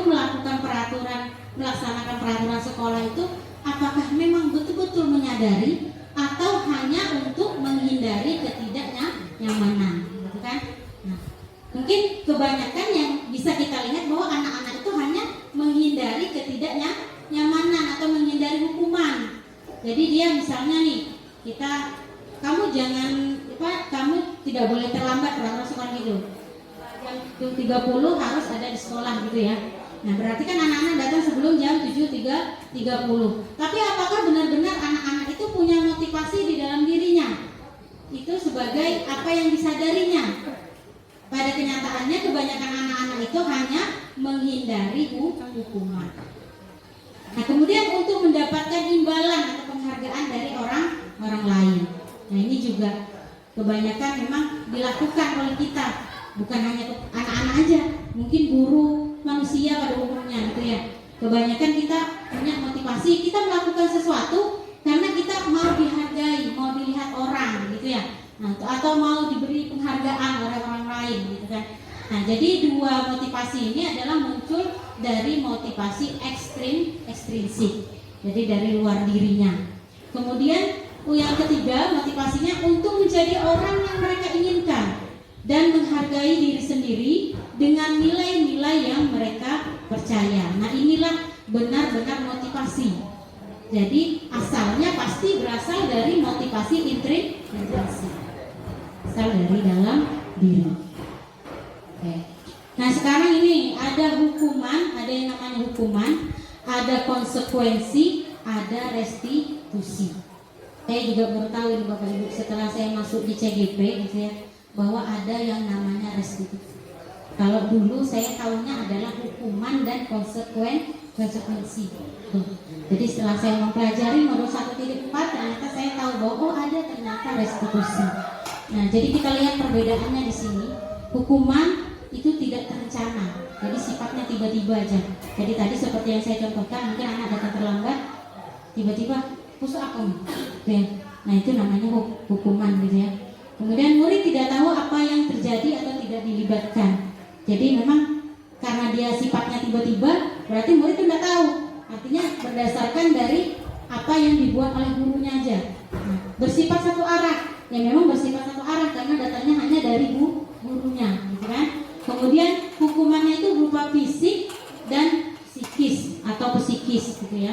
melaksanakan peraturan sekolah itu apakah memang betul-betul menyadari atau hanya untuk menghindari ketidaknyamanan, gitu kan? Nah, mungkin kebanyakan yang bisa kita lihat bahwa anak-anak itu hanya menghindari ketidaknyamanan atau menghindari hukuman. Jadi dia misalnya nih, kamu tidak boleh terlambat peraturan sekolah itu. Jam 30 harus ada di sekolah gitu ya. Nah, berarti kan anak-anak datang sebelum jam 7.30. Tapi apakah benar-benar anak-anak itu punya motivasi di dalam dirinya? Itu sebagai apa yang disadarinya. Pada kenyataannya kebanyakan anak-anak itu hanya menghindari hukuman. Nah, kemudian untuk mendapatkan imbalan atau penghargaan dari orang lain. Nah, ini juga kebanyakan memang dilakukan oleh kita. Bukan hanya anak-anak aja, mungkin guru, manusia pada umumnya gitu ya. Kebanyakan kita punya motivasi, kita melakukan sesuatu karena kita mau dihargai, mau dilihat orang gitu ya. Nah, atau mau diberi penghargaan oleh orang lain gitu kan. Nah, jadi 2 motivasi ini adalah muncul dari motivasi ekstrinsik. Jadi dari luar dirinya. Kemudian yang ketiga, motivasinya untuk menjadi orang yang mereka inginkan dan menghargai diri sendiri dengan nilai-nilai yang mereka percaya. Nah, inilah benar-benar motivasi. Jadi asalnya pasti berasal dari motivasi intrinsik, asal dari dalam diri. Oke. Nah, sekarang ini ada hukuman, ada yang namanya hukuman, ada konsekuensi, ada restitusi. Saya juga baru tahu ini Bapak Ibu setelah saya masuk di CGP gitu ya, bahwa ada yang namanya restitusi. Kalau dulu saya tahunya adalah hukuman dan konsekuensi. Jadi setelah saya mempelajari modul 1.4 ternyata saya tahu bahwa ada ternyata restitusi. Nah, jadi kita lihat perbedaannya di sini. Hukuman itu tidak terencana, jadi sifatnya tiba-tiba aja. Jadi tadi seperti yang saya contohkan, mungkin anak datang terlambat, tiba-tiba pusuk aku. Nah, itu namanya hukuman gitu ya. Kemudian murid tidak tahu apa yang terjadi atau tidak dilibatkan. Jadi memang karena dia sifatnya tiba-tiba, berarti murid itu tidak tahu. Artinya berdasarkan dari apa yang dibuat oleh gurunya aja. Nah, bersifat satu arah, ya memang bersifat satu arah karena datanya hanya dari gurunya, gitu kan? Kemudian hukumannya itu berupa fisik dan psikis atau psikis, gitu ya.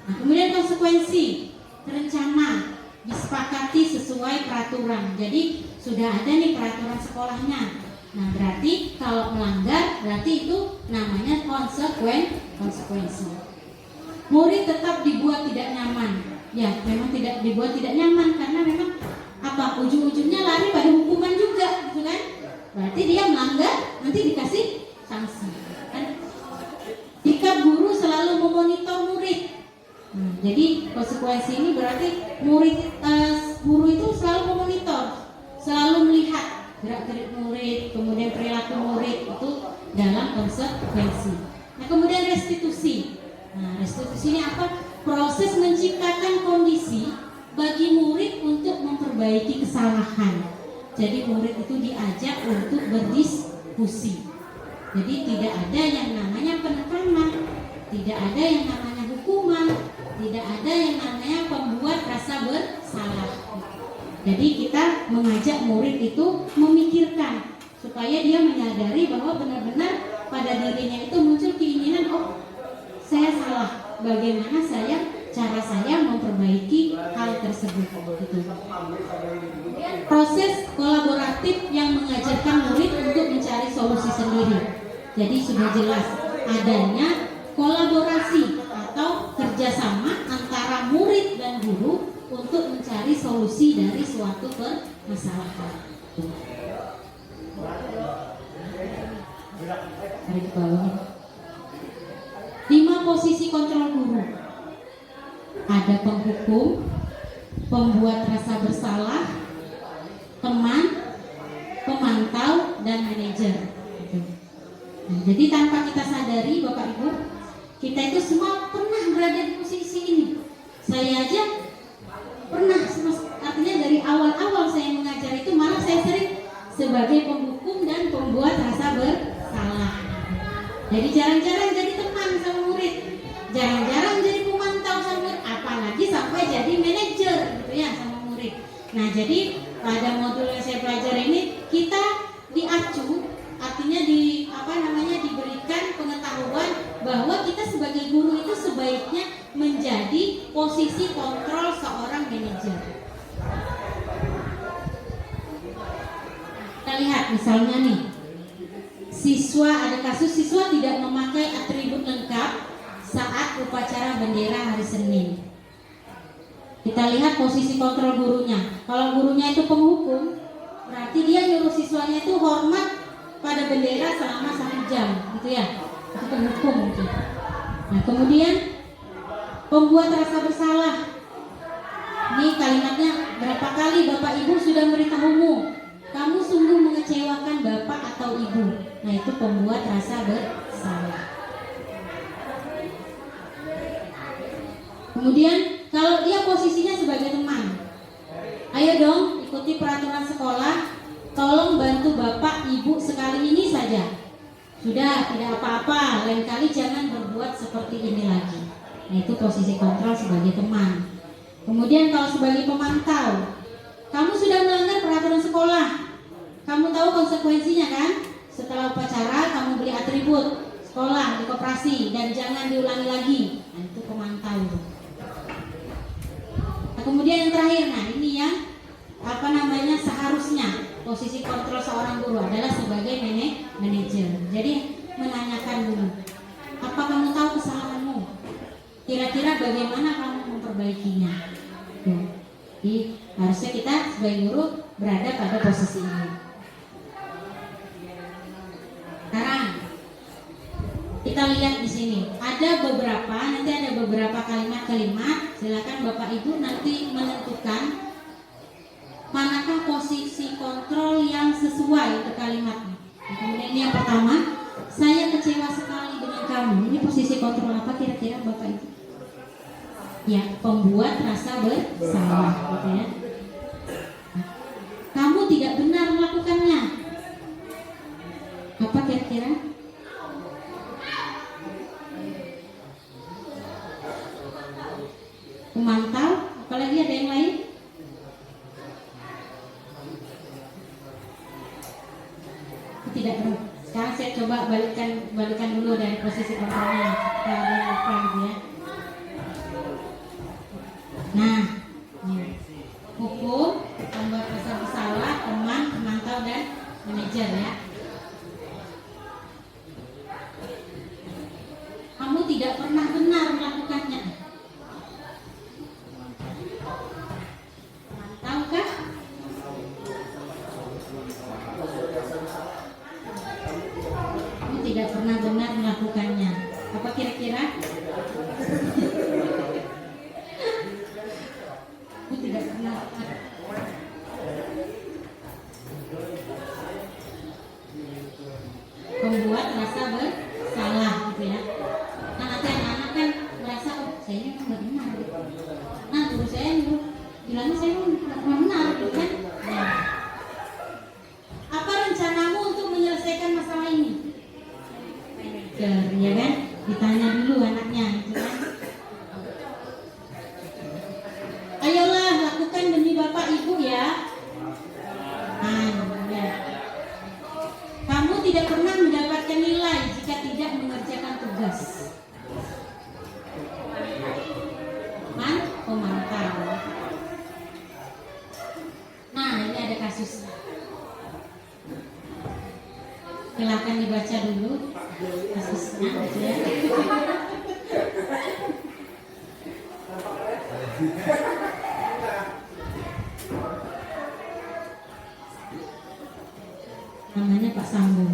Nah, kemudian konsekuensi, terencana, disepakati sesuai peraturan. Jadi sudah ada nih peraturan sekolahnya. Nah, berarti kalau melanggar berarti itu namanya konsekuensi. Murid tetap dibuat tidak nyaman. Ya, memang tidak dibuat tidak nyaman karena memang apa? Ujung-ujungnya lari pada hukuman juga, gitu kan? Berarti dia melanggar, nanti dikasih sanksi. Kan? Jika guru selalu memonitor murid. Nah, jadi konsekuensi ini berarti guru itu selalu memonitor, selalu melihat gerak-gerik murid, kemudian perilaku murid itu dalam konsekuensi. Nah, kemudian restitusi. Nah, restitusi ini apa? Proses menciptakan kondisi bagi murid untuk memperbaiki kesalahan. Jadi murid itu diajak untuk berdiskusi. Jadi tidak ada yang namanya penekanan, tidak ada yang namanya hukuman, tidak ada yang namanya pembuat rasa bersalah. Jadi kita mengajak murid itu memikirkan supaya dia menyadari bahwa benar-benar pada dirinya itu muncul keinginan, oh saya salah, bagaimana cara saya memperbaiki hal tersebut. Gitu. Proses kolaboratif yang mengajarkan murid untuk mencari solusi sendiri. Jadi sudah jelas adanya kolaborasi atau kerjasama antara murid dan guru untuk mencari solusi dari suatu permasalahan. Tarik ke bawah. 5 posisi kontrol guru. Ada penghukum, pembuat rasa bersalah, teman, pemantau, dan manajer. Nah, jadi tanpa kita sadari, Bapak Ibu, kita itu semua pernah berada di posisi ini. Saya aja pernah, artinya dari awal-awal saya mengajar itu malah saya sering sebagai penghukum dan pembuat rasa bersalah. Jadi jarang-jarang jadi teman sama murid, jarang-jarang jadi pemantau sama murid, apalagi sampai jadi manajer gitu ya sama murid. Nah jadi pada modul yang saya pelajari ini kita diacu, artinya diberikan pengetahuan bahwa kita sebagai guru itu sebaiknya menjadi posisi kontrol seorang manajer. Kita lihat misalnya nih, ada kasus siswa tidak memakai atribut lengkap saat upacara bendera hari Senin. Kita lihat posisi kontrol gurunya. Kalau gurunya itu penghukum, berarti dia nyuruh siswanya itu hormat pada bendera selama 1 jam, gitu ya. Itu penghukum gitu. Nah, kemudian pembuat rasa bersalah. Ini kalimatnya, berapa kali Bapak Ibu sudah memberitahumu, kamu sungguh mengecewakan Bapak atau Ibu. Nah, itu pembuat rasa bersalah. Kemudian kalau dia posisinya sebagai teman, ayo dong ikuti peraturan sekolah, tolong bantu Bapak Ibu sekali ini saja. Sudah, tidak apa-apa, lain kali jangan berbuat seperti ini lagi. Nah, itu posisi kontrol sebagai teman. Kemudian kalau sebagai pemantau, kamu sudah melanggar peraturan sekolah, kamu tahu konsekuensinya kan? Setelah upacara kamu beli atribut sekolah di koperasi dan jangan diulangi lagi. Nah, itu pemantau. Nah, kemudian yang terakhir, nah ini yang seharusnya posisi kontrol seorang guru adalah sebagai manajer. Jadi menanyakan dulu, apa kamu tahu kesalahanmu? Kira-kira bagaimana kamu memperbaikinya? Jadi harusnya kita sebagai guru berada pada posisi ini. Sekarang kita lihat di sini nanti ada beberapa kalimat-kalimat. Silakan Bapak Ibu nanti menentukan manakah posisi kontrol yang sesuai untuk kalimatnya. Kemudian ini yang pertama, saya kecewa sekali dengan kamu. Ini posisi kontrol apa kira-kira Bapak Ibu? Ya, pembuat rasa bersalah, gitu ya. Kamu tidak benar melakukannya. Apa kira-kira? Pemantau, apalagi ada yang lain? Tidak perlu. Sekarang saya coba balikan dulu dari posisi kontrolnya ke depan gitu ya. Nah, hukum, pembuat rasa bersalah, teman, pemantau dan manajer ya. Kamu tidak pernah benar melakukannya. Tahukah? Kamu tidak pernah benar melakukannya. Apa kira-kira? Kamu tidak pernah. Membuat rasa bersalah gitu ya. Nah nanti anak-anak kan merasa, oh saya ini kan benar gitu. Nah guru saya nyuruh bilangnya saya nggak benar, gitu kan? Ya. Apa rencanamu untuk menyelesaikan masalah ini? Ya kan? Ditanya dulu anaknya, gitu kan? Ayolah lakukan demi bapak ibu ya. Ya. Kamu tidak pernah mendapatkan nilai jika tidak mengerjakan tugas. Pemantau. Nah, ini ada kasusnya. Silakan dibaca dulu kasusnya, gitu ya. Namanya Pak Sambo.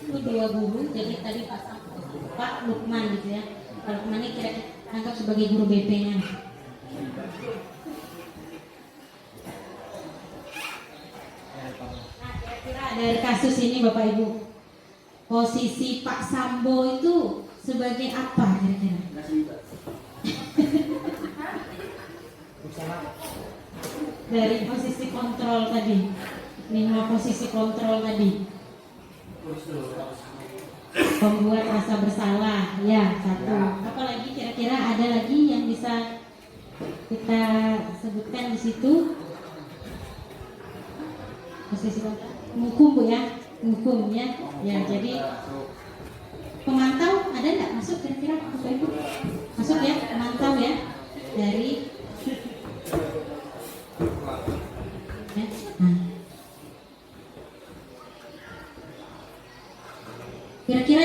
Itu dua guru, jadi tadi Pak Lukman gitu ya. Pak Lukman ini kira-kira anggap sebagai guru BP-nya. Nah, kira-kira dari kasus ini Bapak Ibu, posisi Pak Sambo itu sebagai apa kira-kira? Dari posisi kontrol tadi, 5 posisi kontrol tadi. Pembuat rasa bersalah, ya 1. Apalagi kira-kira ada lagi yang bisa kita sebutkan di situ? Posisi menghukum Bu ya, menghukum ya. Ya, jadi pemantau ada nggak masuk kira-kira Bapak Ibu? Masuk ya, pemantau ya dari. Ya. Nah. Kira-kira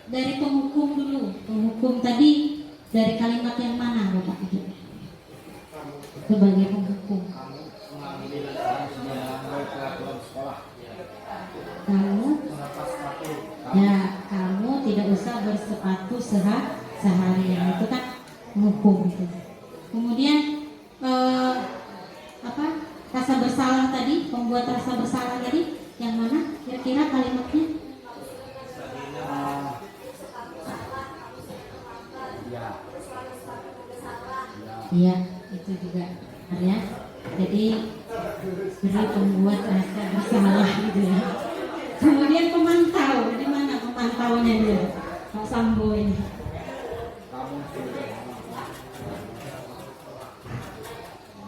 dari penghukum dulu. Penghukum tadi dari kalimat yang mana Bapak Ibu? Sebagai penghukum. Kamu tidak usah bersepatu seharian, itu kan penghukum itu. Kemudian rasa bersalah tadi, pembuat rasa bersalah tadi yang mana? Kira-kira kalimatnya? Iya, itu juga ya. Jadi beri pembuat rasa bersalah gitu ya. Kemudian pemantau, di mana pemantaunya dia? Pak Sambo ini.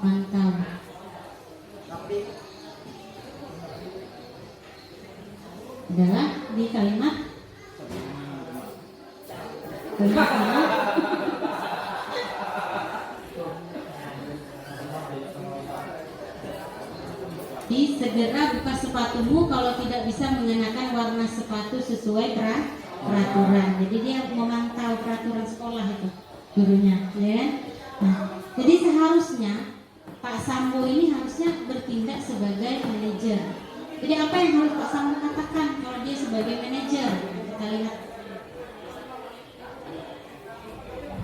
Pemantau. Adalah di kalimat segera buka sepatumu kalau tidak bisa mengenakan warna sepatu sesuai peraturan. Jadi dia memantau peraturan sekolah itu gurunya, ya. Nah, jadi seharusnya Pak Sambo ini harusnya bertindak sebagai manajer. Jadi apa yang harus Pak Sambo katakan kalau dia sebagai manajer? Kita lihat.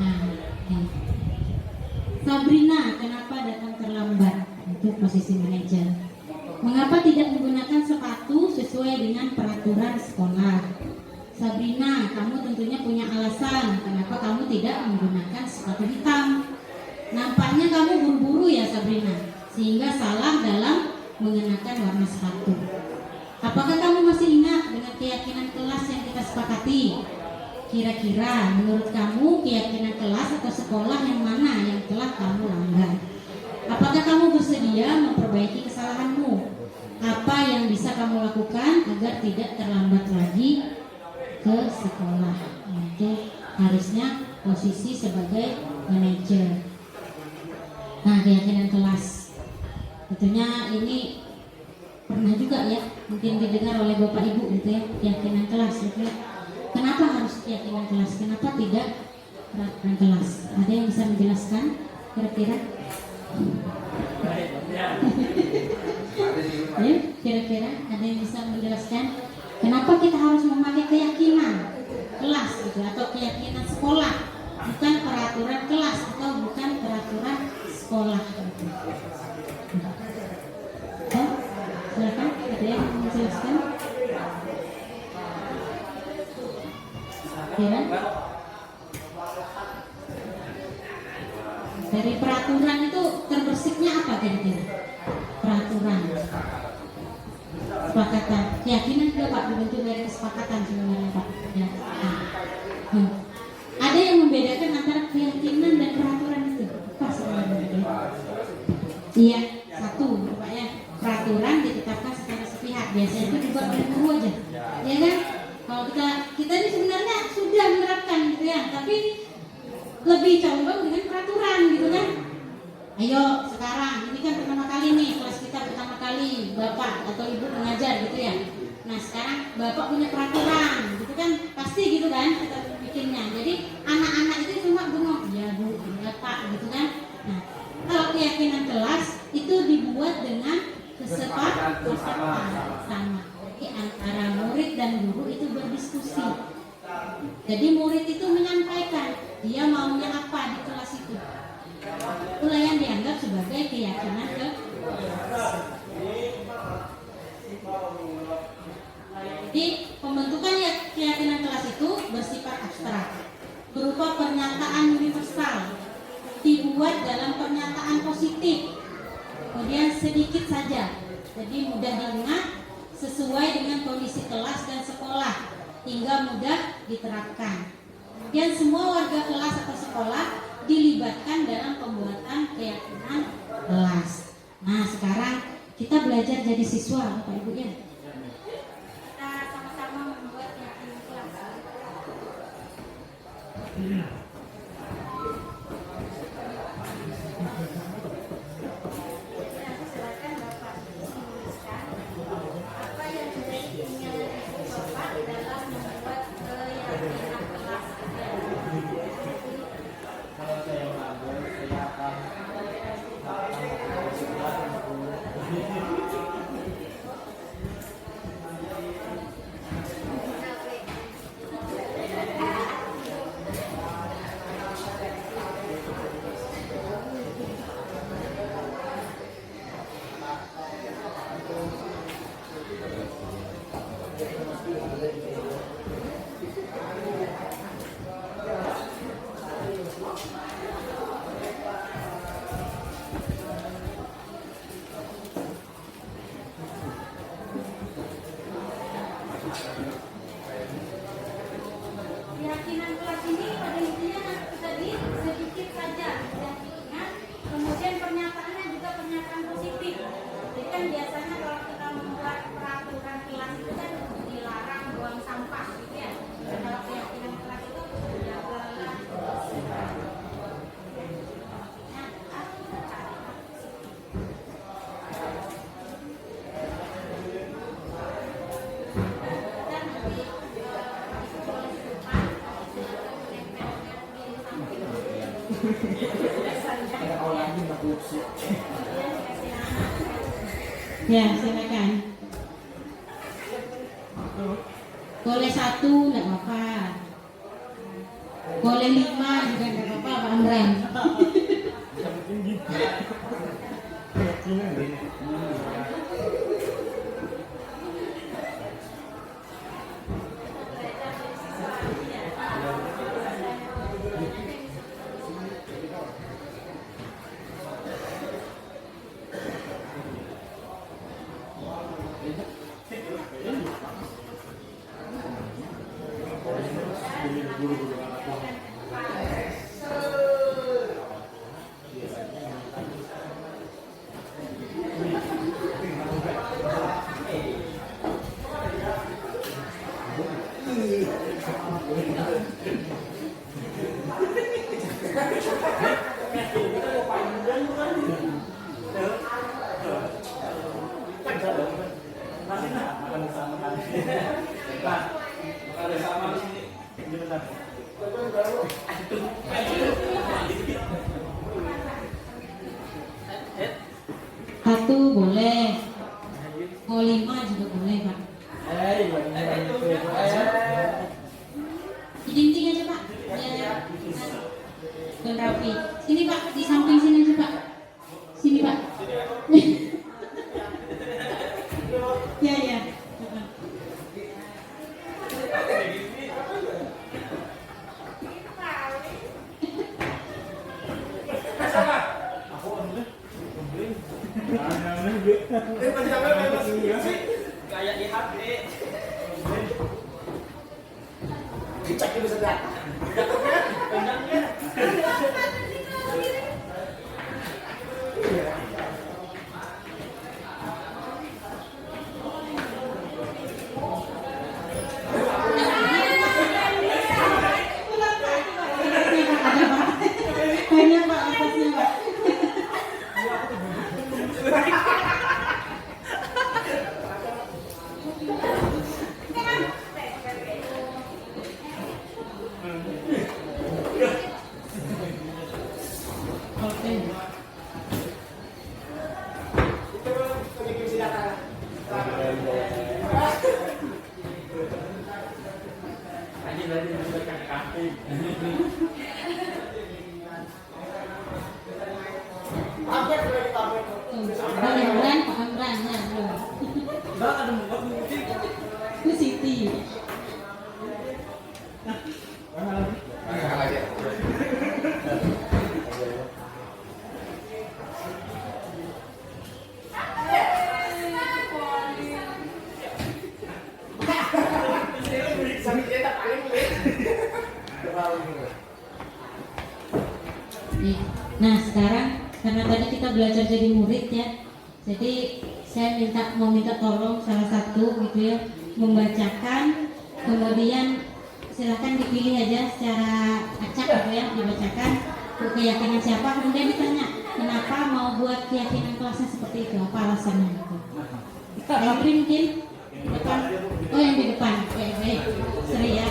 Nah, ini. Sabrina, kenapa datang terlambat? Itu posisi manajer. Mengapa tidak menggunakan sepatu sesuai dengan peraturan sekolah? Sabrina, kamu tentunya punya alasan kenapa kamu tidak menggunakan sepatu hitam. Nampaknya kamu buru-buru ya Sabrina, sehingga salah dalam mengenakan warna sepatu. Apakah kamu masih ingat dengan keyakinan kelas yang kita sepakati? Kira-kira menurut kamu keyakinan kelas atau sekolah yang mana yang telah kamu langgar? Apakah kamu bersedia memperbaiki kesalahanmu? Apa yang bisa kamu lakukan agar tidak terlambat lagi ke sekolah? Itu harusnya posisi sebagai manajer. Nah, keyakinan kelas, tentunya ini pernah juga ya mungkin didengar oleh Bapak Ibu gitu ya, keyakinan kelas gitu ya. Kenapa harus keyakinan kelas? Kenapa tidak peraturan kelas? Ada yang bisa menjelaskan kira-kira? Ya, kira-kira ada yang bisa menjelaskan kenapa kita harus memakai keyakinan kelas gitu atau keyakinan sekolah, bukan peraturan kelas atau bukan peraturan sekolah gitu. Oh, silakan, ada yang menjelaskan? Kira? Dari peraturan itu terbersiknya apa kira-kira? Peraturan, kesepakatan, keyakinan juga Pak dibentuk dari kesepakatan sebenarnya Pak. Ya. Ada yang membedakan antara keyakinan dan peraturan itu apa sebenarnya? Iya, satu Pak ya, peraturan ditetapkan secara sepihak, biasanya itu dibuat oleh guru aja, ya kan? Kalau kita ini sebenarnya sudah menerapkan gitu ya, tapi lebih condong dengan peraturan gitu kan. Ayo sekarang ini kan pertama kali nih kelas kita pertama kali Bapak atau Ibu mengajar gitu ya. Nah sekarang Bapak punya peraturan gitu kan, pasti gitu kan kita bikinnya. Jadi anak-anak itu cuma bengong, ya Bu, ya Pak gitu kan. Nah kalau keyakinan kelas itu dibuat dengan kesepakatan sama. Jadi antara murid dan guru itu berdiskusi. Jadi murid itu menyampaikan dia maunya apa di kelas itu. Itulah yang dianggap sebagai keyakinan kelas. Jadi pembentukan keyakinan kelas itu bersifat abstrak, berupa pernyataan universal, dibuat dalam pernyataan positif, kemudian sedikit saja, jadi mudah diingat, sesuai dengan kondisi kelas dan sekolah, hingga mudah diterapkan. Kemudian semua warga kelas atau sekolah dilibatkan dalam pembuatan keyakinan kelas. Nah sekarang kita belajar jadi siswa Bapak Ibu ya. Kita sama-sama membuat keyakinan kelas. Silakan Bapak menuliskan apa yang menjadi keinginan Bapak dalam membuat keyakinan kelas. Kalau saya mengambil, saya akan keyakinan kelas ini pada intinya tadi sedikit saja yang diingat, kemudian pernyataannya juga pernyataan positif. Jadi kan biasanya kalau kita membuat peraturan kelas itu kan dilarang buang sampah gitu ya. Kalau keyakinan kelas itu jagalah ya, silakan. Boleh 1 enggak apa-apa. Boleh 5 juga enggak apa-apa, Pak Amran. makan bersama kan. Nah, makan bersama di sini. Ini bentar. Satu boleh, mau 5 juga boleh Pak. Dinding aja Pak. Ya. Don Rafi. Sini Pak, di samping sini aja Pak. Sini Pak. Ya ya. Kayak di HP. Dicek dulu sedang. Banyak Pak, atasnya Pak. Oke. Lagi kaki. Pak Imran, Pak Imran, ya belum. Mbak ada membuat musik. Itu Siti. Nih, nah sekarang karena tadi kita belajar jadi murid ya, jadi saya mau minta tolong salah satu gitu ya membacakan, kemudian silakan dipilih aja secara acak gitu ya, dibacakan keyakinan siapa, kemudian ditanya kenapa mau buat keyakinan kelasnya seperti itu, apa alasannya gitu. Entry mungkin depan, oh yang di depan, oke baik, Sri ya.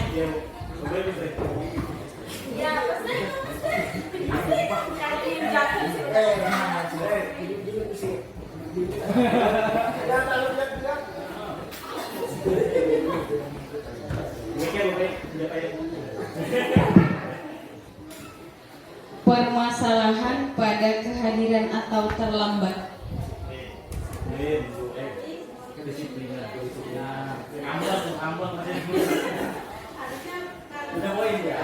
Permasalahan pada kehadiran atau terlambat. Udah poin ya.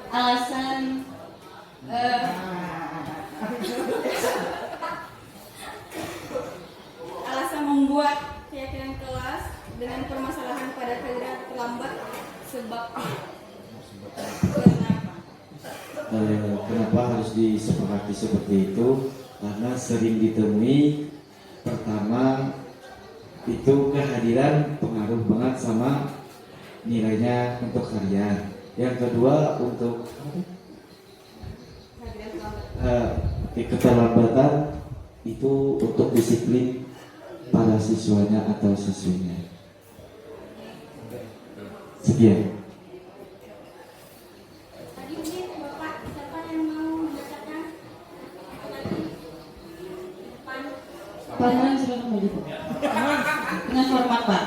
Alasan alasan membuat keyakinan kelas dengan permasalahan pada kehadiran terlambat sebabnya kenapa? Kenapa harus disepakati seperti itu? Karena sering ditemui, pertama itu kehadiran pengaruh banget sama nilainya untuk karya. Yang kedua untuk keterlambatan itu untuk disiplin para siswanya atau siswinya. Sekian. Tadi mungkin Bapak siapa yang mau membacakan lagi depan? Pak Imran silakan maju Pak. Dengan hormat Pak.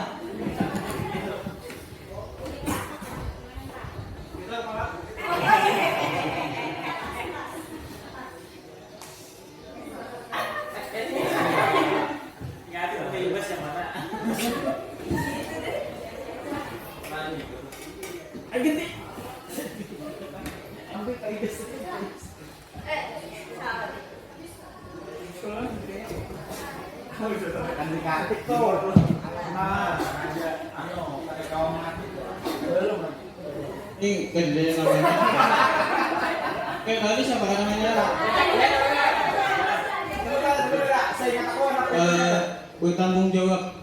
Dikasih tuh. Nah, ada pakai kawan mati. Belum. Ini gede namanya. Oke, tadi siapa namanya? Bertanggung jawab.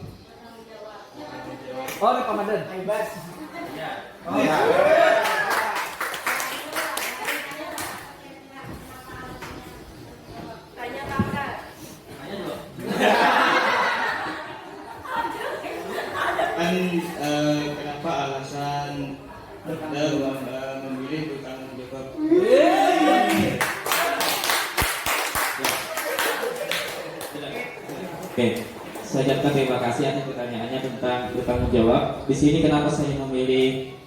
Oh, ini komandan. Bebas. Oh ya. Tanya kakak. Kan kenapa alasan memilih bertanggung jawab? Oke, saya ucapkan terima kasih atas pertanyaannya tentang bertanggung jawab. Di sini kenapa saya memilih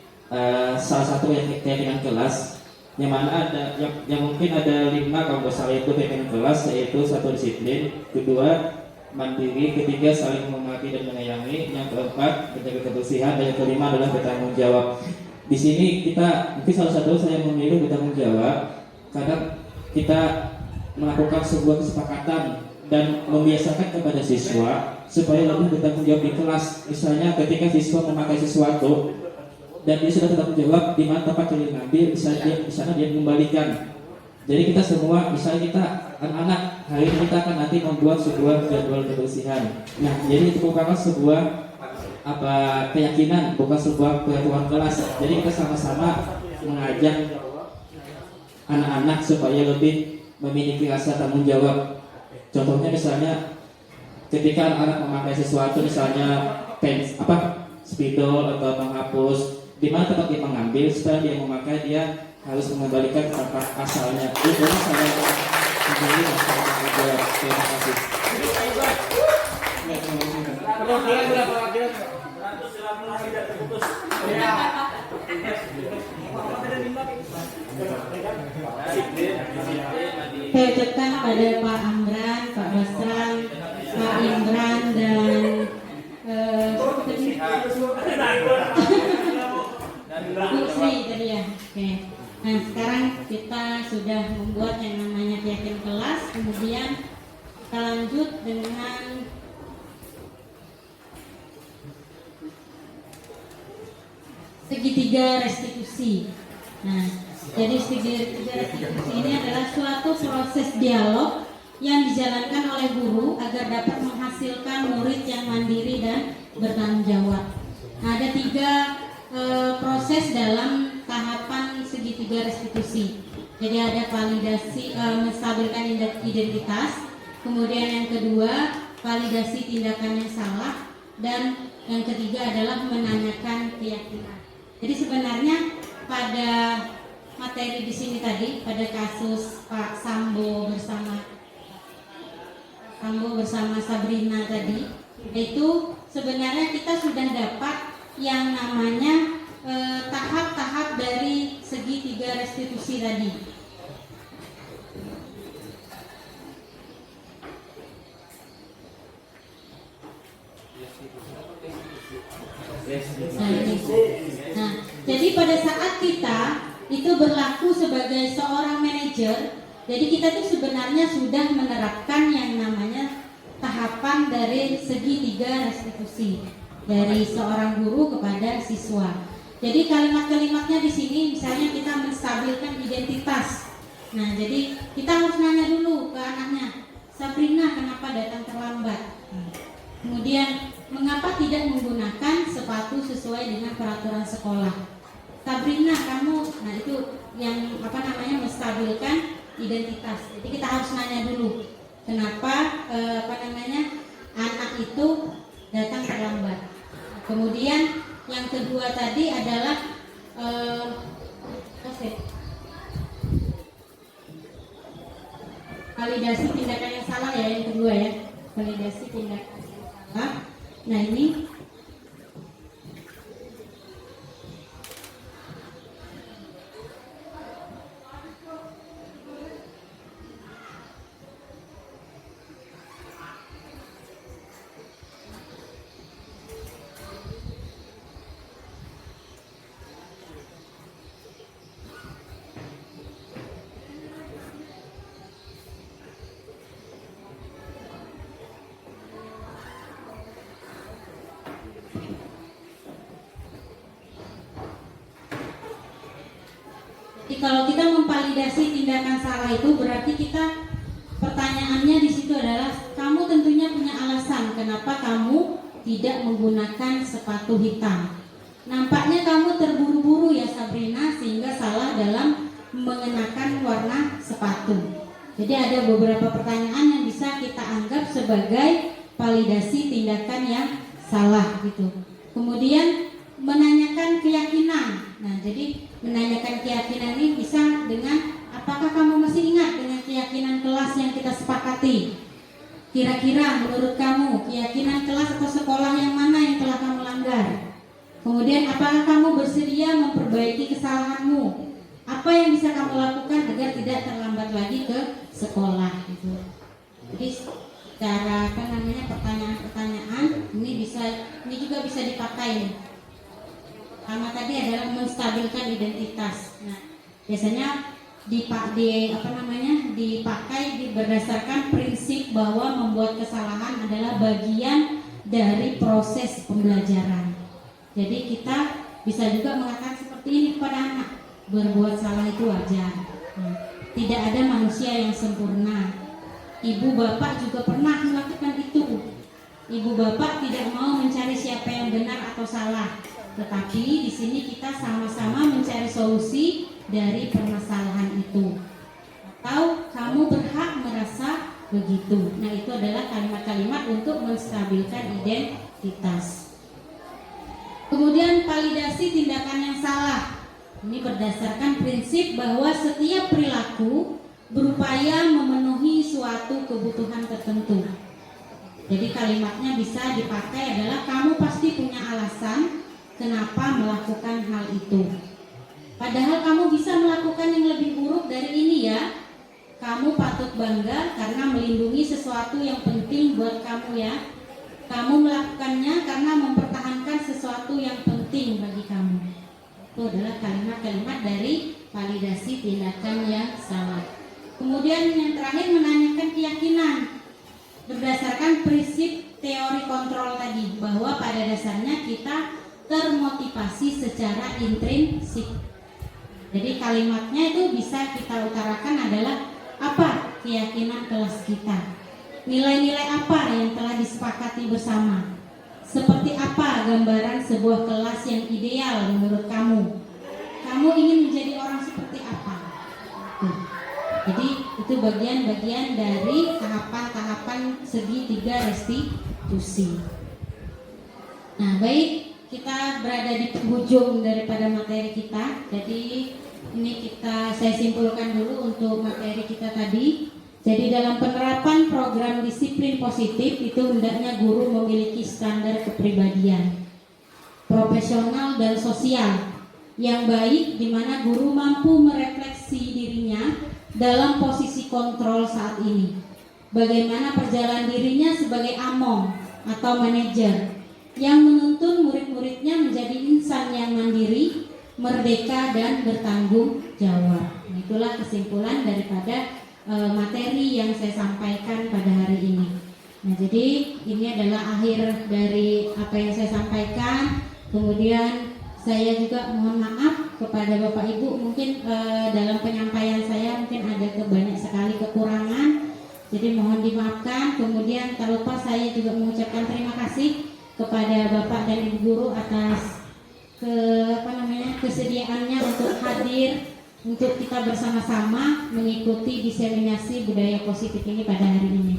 salah satu yang keyakinan kelas, yang mana ada yang mungkin ada 5 kalau nggak salah itu keyakinan kelas, yaitu 1 disiplin, kedua mandiri, ketiga saling menghormati dan menyayangi, yang keempat menjaga kebersihan, dan yang kelima adalah bertanggung jawab. Di sini kita mungkin salah satu saya memilih bertanggung jawab karena kita melakukan sebuah kesepakatan dan membiasakan kepada siswa supaya lebih bertanggung jawab di kelas. Misalnya ketika siswa memakai sesuatu dan dia sudah bertanggung jawab di mana tempat dia ngambil, di sana dia mengembalikan. Jadi kita semua, misalnya kita anak-anak hari ini kita akan nanti membuat sebuah jadwal kebersihan. Nah, jadi itu bukanlah sebuah keyakinan, bukan sebuah peraturan kelas. Jadi kita sama-sama mengajak anak-anak supaya lebih memiliki rasa tanggung jawab. Contohnya misalnya ketika anak-anak memakai sesuatu, misalnya spidol atau menghapus, di mana tempat dia mengambil, setelah dia memakai dia harus mengembalikan ke tempat asalnya. Itu saya memilih tanggung jawab. Terima kasih. Perwakilan berapa perwakilan? 180 tidak terputus. Ya. Saya ucapkan pada Pak Amran, Pak Basran, Pak Imran, dan Kursi tadi ya. Oke. Nah, sekarang kita sudah membuat yang namanya keyakinan kelas. Kemudian kita lanjut dengan segitiga restitusi. Nah, jadi segitiga restitusi ini adalah suatu proses dialog yang dijalankan oleh guru agar dapat menghasilkan murid yang mandiri dan bertanggung jawab. Nah, ada 3 proses dalam tahapan segitiga restitusi. Jadi ada validasi, menstabilkan identitas, kemudian yang kedua validasi tindakan yang salah, dan yang ketiga adalah menanyakan keyakinan. Jadi sebenarnya pada materi di sini tadi, pada kasus Pak Sambo bersama Sabrina tadi, itu sebenarnya kita sudah dapat yang namanya tahap-tahap dari segitiga restitusi tadi. Nah, jadi pada saat kita itu berlaku sebagai seorang manajer, jadi kita tuh sebenarnya sudah menerapkan yang namanya tahapan dari segitiga restitusi dari seorang guru kepada siswa. Jadi kalimat-kalimatnya di sini misalnya kita menstabilkan identitas. Nah, jadi kita harus nanya dulu ke anaknya, Sabrina kenapa datang terlambat? Kemudian mengapa tidak menggunakan sepatu sesuai dengan peraturan sekolah? Sabrina kamu, nah itu yang menstabilkan identitas. Jadi kita harus nanya dulu kenapa anak itu datang terlambat. Kemudian yang kedua tadi adalah validasi tindakan yang salah ya, yang kedua ya, validasi tindakan yang salah. Nah ini kalau kita memvalidasi tindakan salah itu berarti kita pertanyaannya di situ adalah kamu tentunya punya alasan kenapa kamu tidak menggunakan sepatu hitam. Nampaknya kamu terburu-buru ya Sabrina sehingga salah dalam mengenakan warna sepatu. Jadi ada beberapa pertanyaan yang bisa kita anggap sebagai validasi tindakan yang salah gitu. Kemudian menanyakan keyakinan. Nah, jadi menanyakan keyakinan ini bisa dengan apakah kamu masih ingat dengan keyakinan kelas yang kita sepakati? Kira-kira menurut kamu keyakinan kelas atau sekolah yang mana yang telah kamu langgar? Kemudian apakah kamu bersedia memperbaiki kesalahanmu? Apa yang bisa kamu lakukan agar tidak terlambat lagi ke sekolah gitu. Jadi cara pertanyaan-pertanyaan ini juga bisa dipakai. Pertama tadi adalah menstabilkan identitas. Nah, biasanya dipakai berdasarkan prinsip bahwa membuat kesalahan adalah bagian dari proses pembelajaran. Jadi kita bisa juga mengatakan seperti ini kepada anak, berbuat salah itu wajar. Tidak ada manusia yang sempurna. Ibu bapak juga pernah melakukan itu. Ibu bapak tidak mau mencari siapa yang benar atau salah, tetapi di sini kita sama-sama mencari solusi dari permasalahan itu. Atau kamu berhak merasa begitu. Nah, itu adalah kalimat-kalimat untuk menstabilkan identitas. Kemudian validasi tindakan yang salah. Ini berdasarkan prinsip bahwa setiap perilaku berupaya memenuhi suatu kebutuhan tertentu. Jadi kalimatnya bisa dipakai adalah kamu pasti punya alasan kenapa melakukan hal itu. Padahal kamu bisa melakukan yang lebih buruk dari ini ya. Kamu patut bangga karena melindungi sesuatu yang penting buat kamu ya. Kamu melakukannya karena mempertahankan sesuatu yang penting bagi kamu. Itu adalah kalimat-kalimat dari validasi tindakan yang salah. Kemudian yang terakhir menanyakan keyakinan. Berdasarkan prinsip teori kontrol tadi, bahwa pada dasarnya kita termotivasi secara intrinsik. Jadi kalimatnya itu bisa kita utarakan adalah apa keyakinan kelas kita. Nilai-nilai apa yang telah disepakati bersama? Seperti apa gambaran sebuah kelas yang ideal menurut kamu? Kamu ingin menjadi orang seperti apa? Jadi itu bagian-bagian dari tahapan-tahapan segitiga restitusi. Nah, baik, kita berada di penghujung daripada materi kita. Jadi ini saya simpulkan dulu untuk materi kita tadi. Jadi dalam penerapan program disiplin positif itu hendaknya guru memiliki standar kepribadian profesional dan sosial yang baik, di mana guru mampu merefleksi dirinya dalam posisi kontrol saat ini. Bagaimana perjalanan dirinya sebagai among atau manajer yang menuntun murid-muridnya menjadi insan yang mandiri, merdeka dan bertanggung jawab. Nah, itulah kesimpulan daripada materi yang saya sampaikan pada hari ini. Nah, jadi ini adalah akhir dari apa yang saya sampaikan. Kemudian saya juga mohon maaf kepada Bapak Ibu, mungkin dalam penyampaian saya mungkin ada banyak sekali kekurangan. Jadi mohon dimaafkan. Kemudian tak lupa saya juga mengucapkan terima kasih kepada Bapak dan Ibu guru atas kesediaannya untuk hadir untuk kita bersama-sama mengikuti diseminasi budaya positif ini pada hari ini.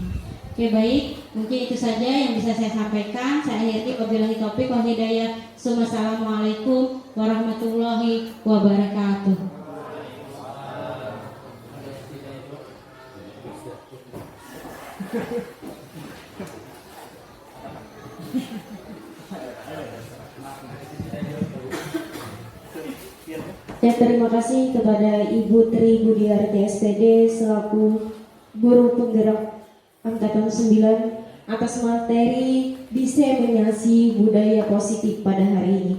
Oke, baik, mungkin itu saja yang bisa saya sampaikan. Saya akhiri, wabillahi taufiq wal hidayah. Assalamualaikum warahmatullahi wabarakatuh. Ya, terima kasih kepada Ibu Tri Budiarti SPD selaku guru penggerak Angkatan 9 atas materi diseminasi budaya positif pada hari ini.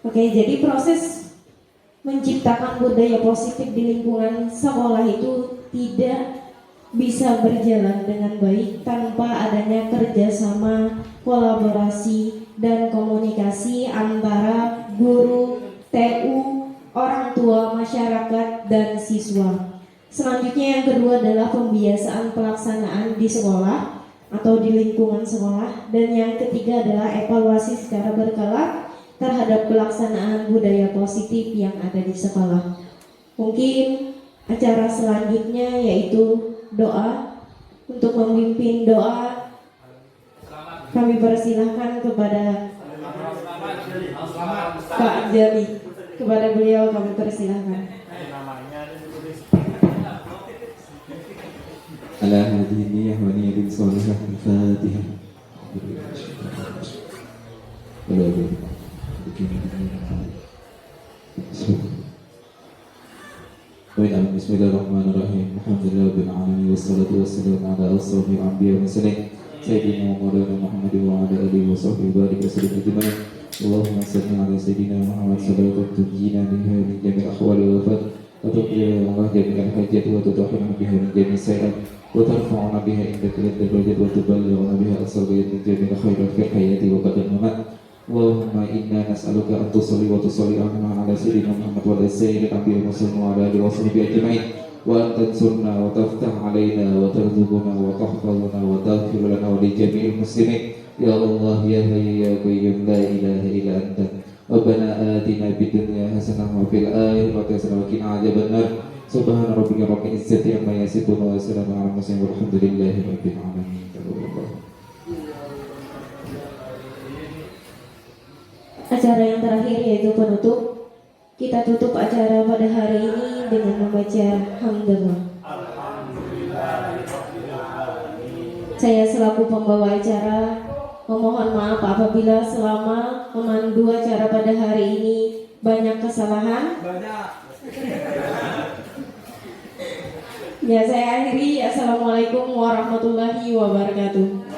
Oke, jadi proses menciptakan budaya positif di lingkungan sekolah itu tidak bisa berjalan dengan baik tanpa adanya kerjasama, kolaborasi, dan komunikasi antara guru, TU, orang tua, masyarakat, dan Selanjutnya yang kedua adalah pembiasaan pelaksanaan di sekolah atau di lingkungan sekolah, dan yang ketiga adalah evaluasi secara berkala terhadap pelaksanaan budaya positif yang ada di sekolah. Mungkin acara selanjutnya yaitu doa. Untuk memimpin doa kami persilahkan kepada Pak Jali. Kepada beliau kami persilahkan. Ala hadhihi wa niyatin salihah al-Fatihah. Bismillahirrahmanirrahim. Alhamdulillah rabbil alamin wassalatu wassalamu ala asrofil anbiya'i wal mursalin sayyidina Maulana Muhammad wa ala alihi wa sahbihi wa barik wa sallim ajma'in. Allahumma salli ala sayyidina Muhammad sallallahu tujina biha min jami'il ahwali wal afat wa tuqina Allah jami'al hajat wa tutahhirna biha min jami'is sayi'at wa tarfa'una biha indaka al-darajat wa tuballighuna biha as-saghayat min jami'il khairat fil hayati wa ba'da al-mamat. Allahumma inna nas'aluka an tusalli wa tusalli ala sayyidina Muhammad wa ala sayyidil anbiya'i wa sallam wa ala alihi wa sahbihi ajma'in wa an tansurna wa taftah alaina wa tarzuqna wa tahfazna wa taghfir lana wa li jami'il muslimin. Ya Allah ya Hayyu ya Qayyum la ilaha illa anta. Rabbana atina fid dunya hasanah wa fil akhirati hasanah wa qina adzabannar. Subhana rabbika rabbil izzati amma yasifun wa salamun alal mursalin walhamdulillahi rabbil alamin. Acara yang terakhir yaitu penutup. Kita tutup acara pada hari ini dengan membaca hamdalah. Saya selaku pembawa acara memohon maaf apabila selama memandu acara pada hari ini banyak kesalahan. Ya, saya akhiri. Assalamualaikum warahmatullahi wabarakatuh.